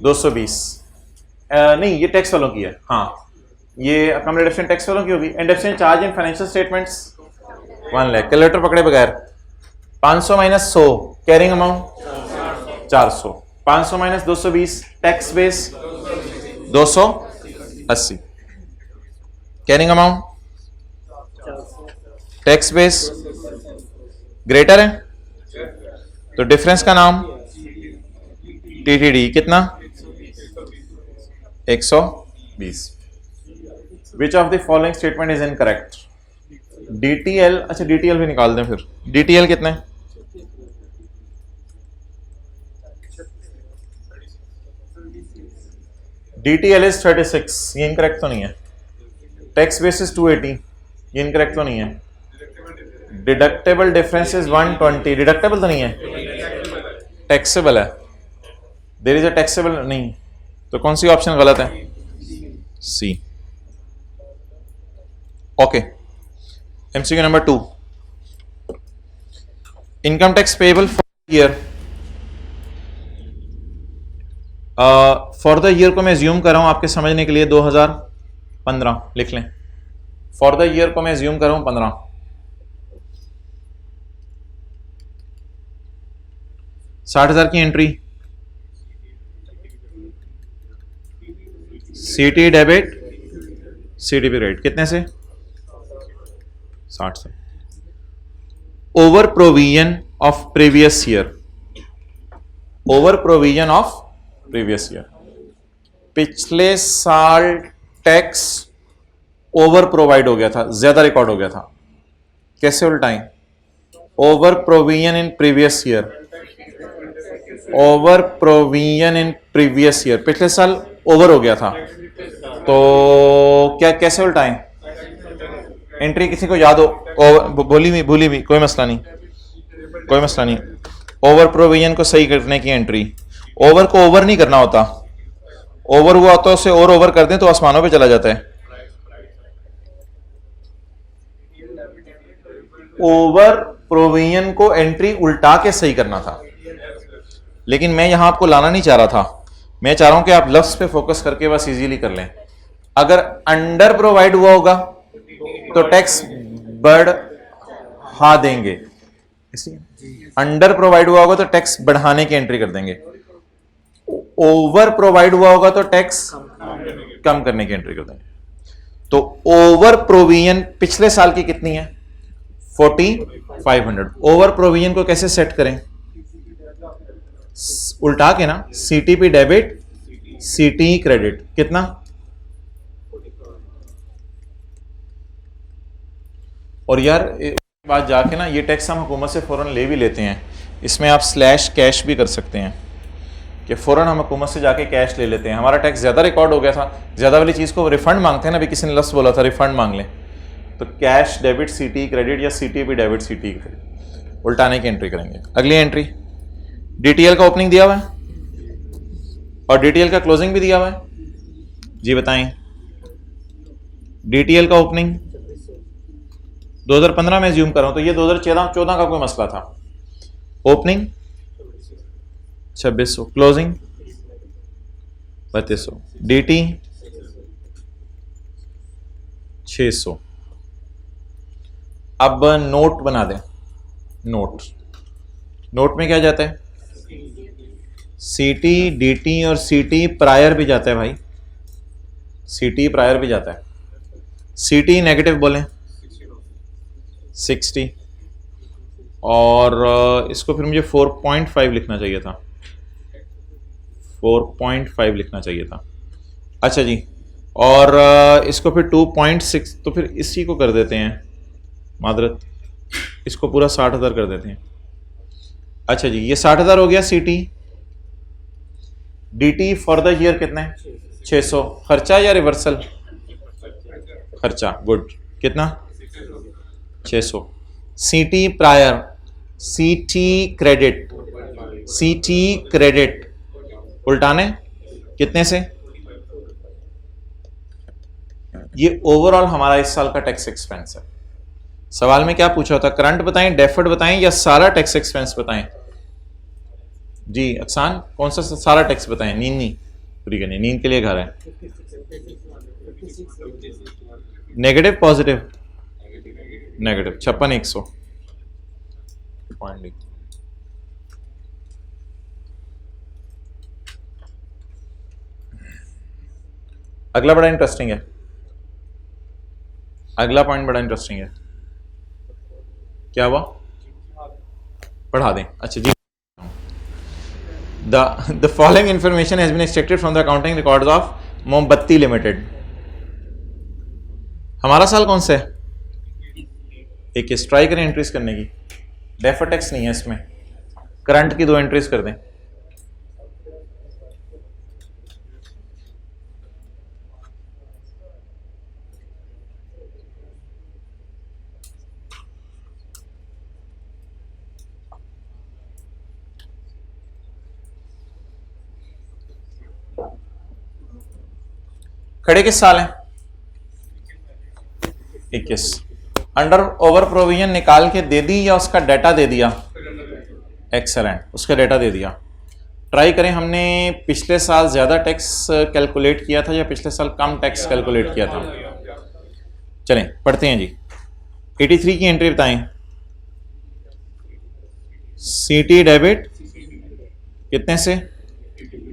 220। नहीं, ये टैक्स वालों की है। हाँ, ये अकोमोडेशन टैक्स वालों की होगी। Induction charge in financial statements 1 lakh. Calculator पकड़े बगैर 500 minus 100, carrying amount 400। 500 minus 220, tax base 280, carrying amount tax base greater है, तो डिफरेंस का नाम टीटीडी। कितना? 120। विच of the following statement is incorrect? DTL, अच्छा डीटीएल भी निकाल दें फिर। डीटीएल कितने? डीटीएल इज 36, ये इनकरेक्ट तो नहीं है। टैक्स बेसिस 280, ये इनकरेक्ट तो नहीं है। डिडक्टेबल डिफरेंस इज 120, डिडक्टेबल तो नहीं है, टैक्सेबल है। देयर इज अ टैक्सेबल नहीं, तो कौन सी ऑप्शन गलत है? C. Okay, MCQ number 2, income tax payable for year for the year को मैं ज्यूम कर रहा हूं आपके समझने के लिए 2015 लिख लें। फॉर द ईयर को मैं ज्यूम कर रहा हूं 15। 60,000 की एंट्री, सीटी डेबिट सीटीपी क्रेडिट कितने से? 60 से। Over provision of previous year, over provision of previous year, पिछले साल टैक्स ओवर प्रोवाइड हो गया था, ज्यादा रिकॉर्ड हो गया था, कैसे उल्टाएं? Over provision in previous year, over provision in previous year, पिछले साल ओवर हो गया था, तो क्या कैसे उल्टाएं? एंट्री किसी को याद हो? भूली भी कोई मसला नहीं, कोई मसला नहीं। ओवर प्रोविजन को सही करने की एंट्री, ओवर को ओवर नहीं करना होता, ओवर हुआ तो उसे और ओवर कर दें तो आसमानों पे चला जाता है। ओवर प्रोविजन को एंट्री उल्टा के सही करना था, लेकिन मैं यहां आपको लाना नहीं चाह रहा था, मैं चाह रहा हूं कि आप लफ्ज पे फोकस करके बस इजीली कर लें। अगर अंडर प्रोवाइड हुआ होगा तो टैक्स बढ़ा देंगे, अंडर प्रोवाइड हुआ होगा तो टैक्स बढ़ाने की एंट्री कर देंगे, ओवर प्रोवाइड हुआ होगा तो टैक्स कम करने की एंट्री कर देंगे। तो ओवर प्रोविजन पिछले साल की कितनी है? 4500। ओवर प्रोविजन को कैसे सेट करें? उल्टा के ना, सीटीपी डेबिट सीटी क्रेडिट कितना? और यार बात जाके ना, ये टैक्स हम हुकूमत से फ़ौरन ले भी लेते हैं, इसमें आप स्लैश कैश भी कर सकते हैं कि फ़ौरन हम हुकूमत से जाके कैश ले लेते हैं। हमारा टैक्स ज़्यादा रिकॉर्ड हो गया था, ज़्यादा वाली चीज़ को रिफंड मांगते हैं ना, अभी किसी ने लफ्ज़ बोला था रिफंड मांग लें, तो कैश डेबिट सीटी क्रेडिट या सीटी भी डेबिट सीटी क्रेडिट उल्टाने की एंट्री करेंगे। अगली एंट्री, डीटीएल का ओपनिंग दिया हुआ है और डीटीएल का क्लोजिंग भी दिया हुआ है, जी बताएं। डीटीएल का ओपनिंग 2015 में ज्यूम कर रहा हूं, तो ये 2014 का कोई मसला था। Opening 2600, closing 3200, DT 600। अब नोट बना दें, नोट में क्या जाता है? सीटी, डीटी और सीटी प्रायर भी जाता है भाई, सीटी प्रायर भी जाता है। सीटी नेगेटिव बोलें 60, और इसको फिर मुझे 4.5 लिखना चाहिए था, 4.5 लिखना चाहिए था। अच्छा जी, और इसको फिर 2.6, तो फिर इसी को कर देते हैं, मादरत इसको पूरा 60,000 कर देते हैं। अच्छा जी, ये 60,000 हो गया सीटी। डीटी फॉर द ईयर कितना है? 600। खर्चा या रिवर्सल? खर्चा, गुड। कितना? 600। सीटी प्रायर, सीटी क्रेडिट, सीटी क्रेडिट उल्टाने कितने से? ये ओवरऑल हमारा इस साल का टैक्स एक्सपेंस है। सवाल में क्या पूछा होता? करंट बताएं, डेफर्ड बताएं या सारा टैक्स एक्सपेंस बताएं? जी अक्सान, कौन सा सारा टैक्स बताएं? नींद नहीं पूरी करनी, नींद के लिए घर है। Negative positive? Negative 56,100 point. अगला बड़ा इंटरेस्टिंग है, अगला पॉइंट बड़ा इंटरेस्टिंग है। क्या हुआ? पढ़ा दें। अच्छा जी, the following information has been extracted from the accounting records of Mombatti limited. हमारा साल कौन सा है? एक ट्राई करें एंट्रीज करने की, डेफर टैक्स नहीं है इसमें, करंट की 2 एंट्रीज कर दें। खड़े किस साल हैं? 21। अंडर ओवर प्रोविजन निकाल के दे दी या उसका डाटा दे दिया? एक्सेलेंट, उसका डाटा दे दिया। ट्राई करें, हमने पिछले साल ज़्यादा टैक्स कैलकुलेट किया था या पिछले साल कम टैक्स कैलकुलेट किया था? चलें पढ़ते हैं जी। 83 की एंट्री बताएं। सीटी डेबिट कितने से?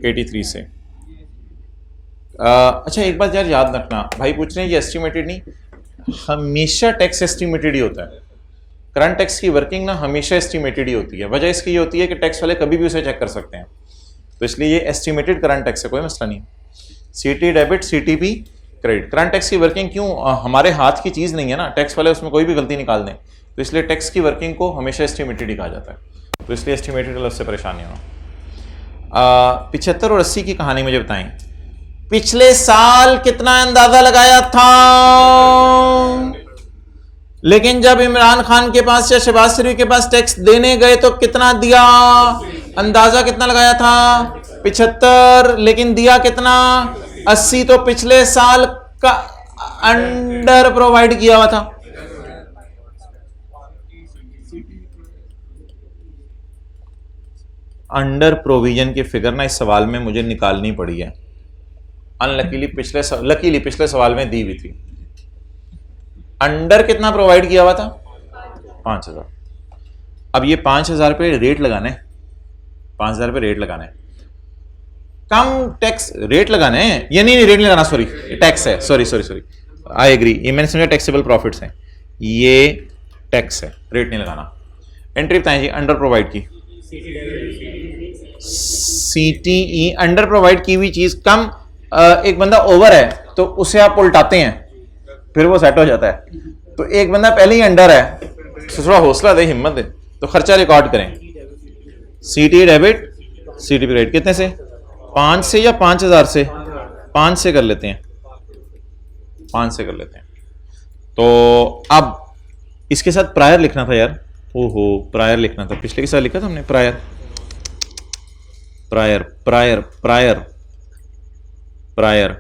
83 से। अच्छा एक बात यार याद रखना, भाई पूछ रहे हैं ये एस्टिमेटेड नहीं, हमेशा टैक्स एस्टिमेटेड ही होता है। करंट टैक्स की वर्किंग ना हमेशा एस्टिमेटेड ही होती है। वजह इसकी ये होती है कि टैक्स वाले कभी भी उसे चेक कर सकते हैं, तो इसलिए ये एस्टिमेटेड करंट टैक्स है, कोई मसला नहीं। सीटी debit, CTP credit. Current tax की वर्किंग क्यों, हमारे हाथ की चीज़ नहीं है ना, टैक्स वाले उसमें कोई भी गलती निकाल दें, तो इसलिए टैक्स की वर्किंग को हमेशा एस्टिमेटेड ही कहा जाता है, तो इसलिए एस्टिमेटेड उससे परेशान नहीं होना। 75 और 80 की कहानी मुझे बताएं। पिछले साल कितना अंदाजा लगाया था, लेकिन जब इमरान खान के पास या शहबाज शरीफ के पास टैक्स देने गए तो कितना दिया? अंदाजा कितना लगाया था? 75, लेकिन दिया कितना? 80। तो पिछले साल का अंडर प्रोवाइड किया हुआ था। अंडर प्रोविजन की फिगर ना इस सवाल में मुझे निकालनी पड़ी है। अनलकीली पिछले सवाल में दी हुई थी। अंडर कितना प्रोवाइड किया हुआ था? 5000। अब ये 5000 पे रेट लगाना है, 5000 पे रेट लगाना है, कम टैक्स रेट लगाना है, ये नहीं रेट नहीं लगाना, सॉरी टैक्स है, सॉरी आई एग्री, ये मैंने समझा टैक्सेबल प्रॉफिट्स हैं, ये टैक्स है, रेट नहीं लगाना। एंट्री बताएं जी अंडर प्रोवाइड की। सीटीई अंडर प्रोवाइड की हुई चीज कम, एक बंदा ओवर है तो उसे आप उल्टाते हैं फिर वो सेट हो जाता है, तो एक बंदा पहले ही अंडर है तो थोड़ा हौसला दे, हिम्मत दे, तो खर्चा रिकॉर्ड करें। सीटी डेबिट, सीटी क्रेडिट कितने से? 5 से या 5000 से? 5 से कर लेते हैं, 5 से कर लेते हैं। तो अब इसके साथ प्रायर लिखना था यार, ओहो प्रायर लिखना था, पिछले के साथ लिखा था हमने prior, prior prior prior prior.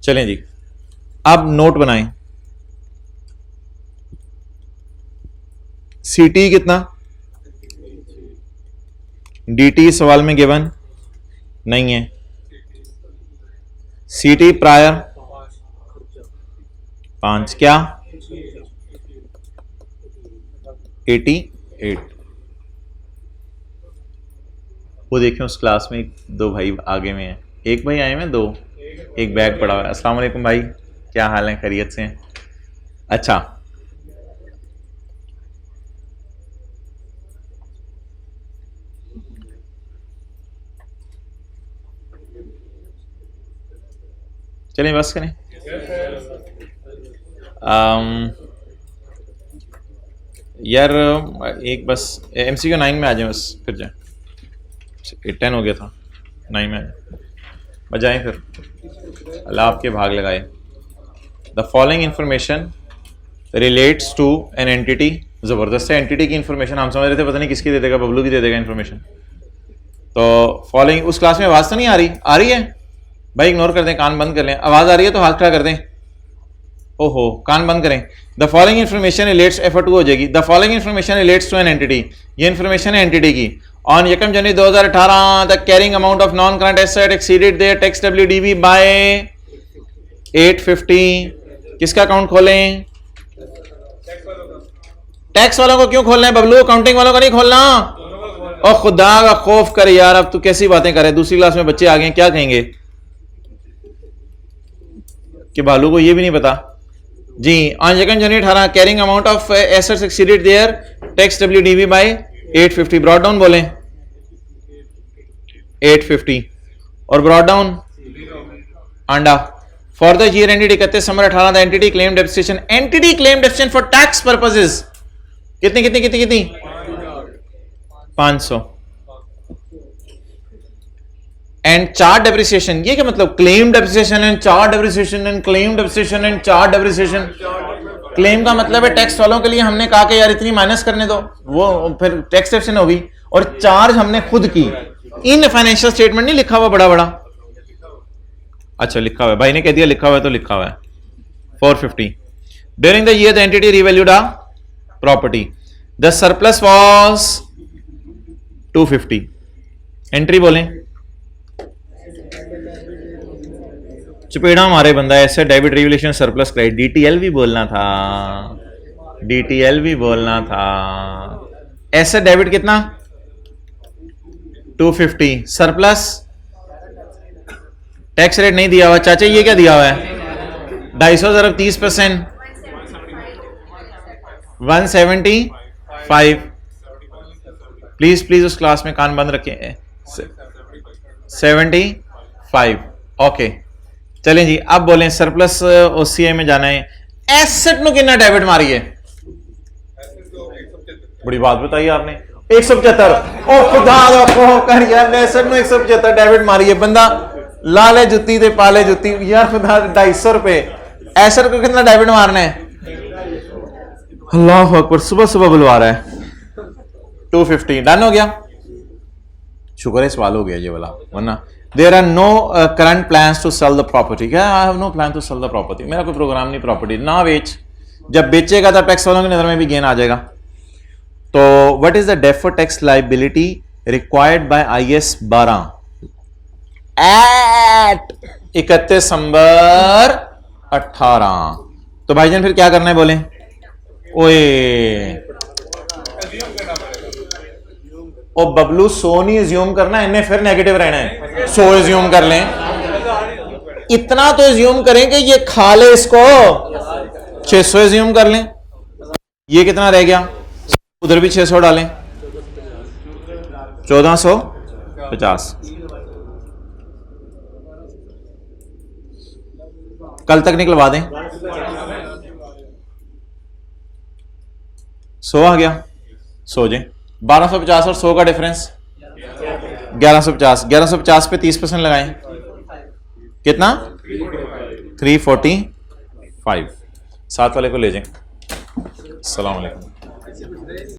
चलें जी, अब नोट बनाएं। सीटी कितना? डीटी सवाल में गिवन नहीं है। सीटी प्रायर 5 क्या? 88। वो देखें उस क्लास में 2 भाई आगे में हैं, एक भाई आए में 2, एक बैग पड़ा हुआ है। अस्सलाम वालेकुम भाई, क्या हाल है, खैरियत से हैं? अच्छा चलें बस करें। यार एक बस MCQ 9 में आ जाए, बस फिर जाए, 10 हो गया था, 9 में बजाएं फिर, अल्लाह आपके भाग लगाए। The following information relates to an entity. ज़बरदस्त है, एंटिटी की इंफॉर्मेशन हम समझ रहे थे पता नहीं किसकी दे देगा, बबलू की दे देगा इंफॉर्मेशन। तो फॉलोइंग, उस क्लास में आवाज़ तो नहीं आ रही? आ रही है भाई, इग्नोर कर दें, कान बंद कर लें। आवाज़ आ रही है तो हाथ खड़ा कर दें। ओहो कान बंद करें। The following information relates, F2 हो जाएगी। The following information relates to an entity, ये इंफॉर्मेशन है एंटिटी की। On 1 January 2018 the carrying amount of non current asset exceeded their tax WDV by 850। किसका अकाउंट खोलें? टैक्स वालों को क्यों खोलना है बबलू, अकाउंटिंग वालों को नहीं खोलना। और खुदा का खौफ कर यार, अब तू कैसी बातें कर रहे, दूसरी क्लास में बच्चे आ गए, क्या कहेंगे कि बालू को ये भी नहीं पता जी। On 2 January 18 carrying amount of assets exceeded their tax WDV by 850। Brought down बोलें 850 और ब्रॉड डाउन अंडा। For the year ended 31 December 18 the entity claim depreciation, entity claim depreciation for tax purposes कितनी कितनी कितनी कितनी 500। एंड चार्ज डेप्रिसिएशन, ये क्या मतलब? Claim depreciation and charge depreciation and claim depreciation and charge depreciation. Claim का मतलब है टैक्स वालों के लिए हमने कहा कि यार इतनी माइनस करने दो, वो फिर टैक्स डेप्रिसिएशन होगी। और चार्ज हमने खुद की, इन फाइनेंशियल स्टेटमेंट नहीं लिखा हुआ बड़ा बड़ा, अच्छा लिखा हुआ है, भाई ने कह दिया लिखा हुआ है तो लिखा हुआ है। 450 during the year the entity revalued a property. The surplus was 250। Entry बोलें, चपेड़ा मारे बंदा ऐसे, debit revolution surplus credit, DTL भी बोलना था, डीटीएल भी बोलना था। ऐसे डेबिट कितना 250, सरप्लस टैक्स रेट नहीं दिया हुआ चाचा, ये क्या दिया हुआ है 250 ज़रब 30%, 175। प्लीज प्लीज उस क्लास में कान बंद रखें। 75। ओके चलें जी, अब बोलें सरप्लस ओसीआई में जाना है। एसेट नु कितना डेबिट मारी है, बड़ी बात बताई आपने, 175। ओ खुदा दा कर यार, एसेट नु 175 डेबिट मारी है। बंदा लाले जुत्ती ते पाले जुत्ती यार, खुदा 250 रुपए एसेट को कितना डेबिट मारना है। अल्लाह अकबर, सुबह सुबह बुलवा रहा है। 250 डन हो गया, शुक्र है सवाल हो गया ये वाला, वरना there are no current plans to sell the property. क्या I have no plan to sell the property, मेरा कोई प्रोग्राम नहीं प्रॉपर्टी ना बेच, जब बेचेगा तो टैक्स वालों की नजर में भी गेन आ जाएगा। तो what is the deferred tax liability required by IAS 12 at 31 December 18। तो भाईजान फिर क्या करना है बोले, ओए ओ बबलू 100 नहीं एज्यूम करना, इन्हें फिर नेगेटिव रहना है, 100 एज्यूम कर लें। इतना तो एज्यूम करें कि ये खा ले इसको, 600 एज्यूम कर लें। ये कितना रह गया, उधर भी 600 डालें, 1450। कल तक निकलवा दें। 100 आ गया, सो जाए। 1250 और 100 का डिफरेंस 1150। 1150 पे 30% लगाएं, कितना 345। साथ वाले को ले जाएं। अस्सलाम वालेकुम।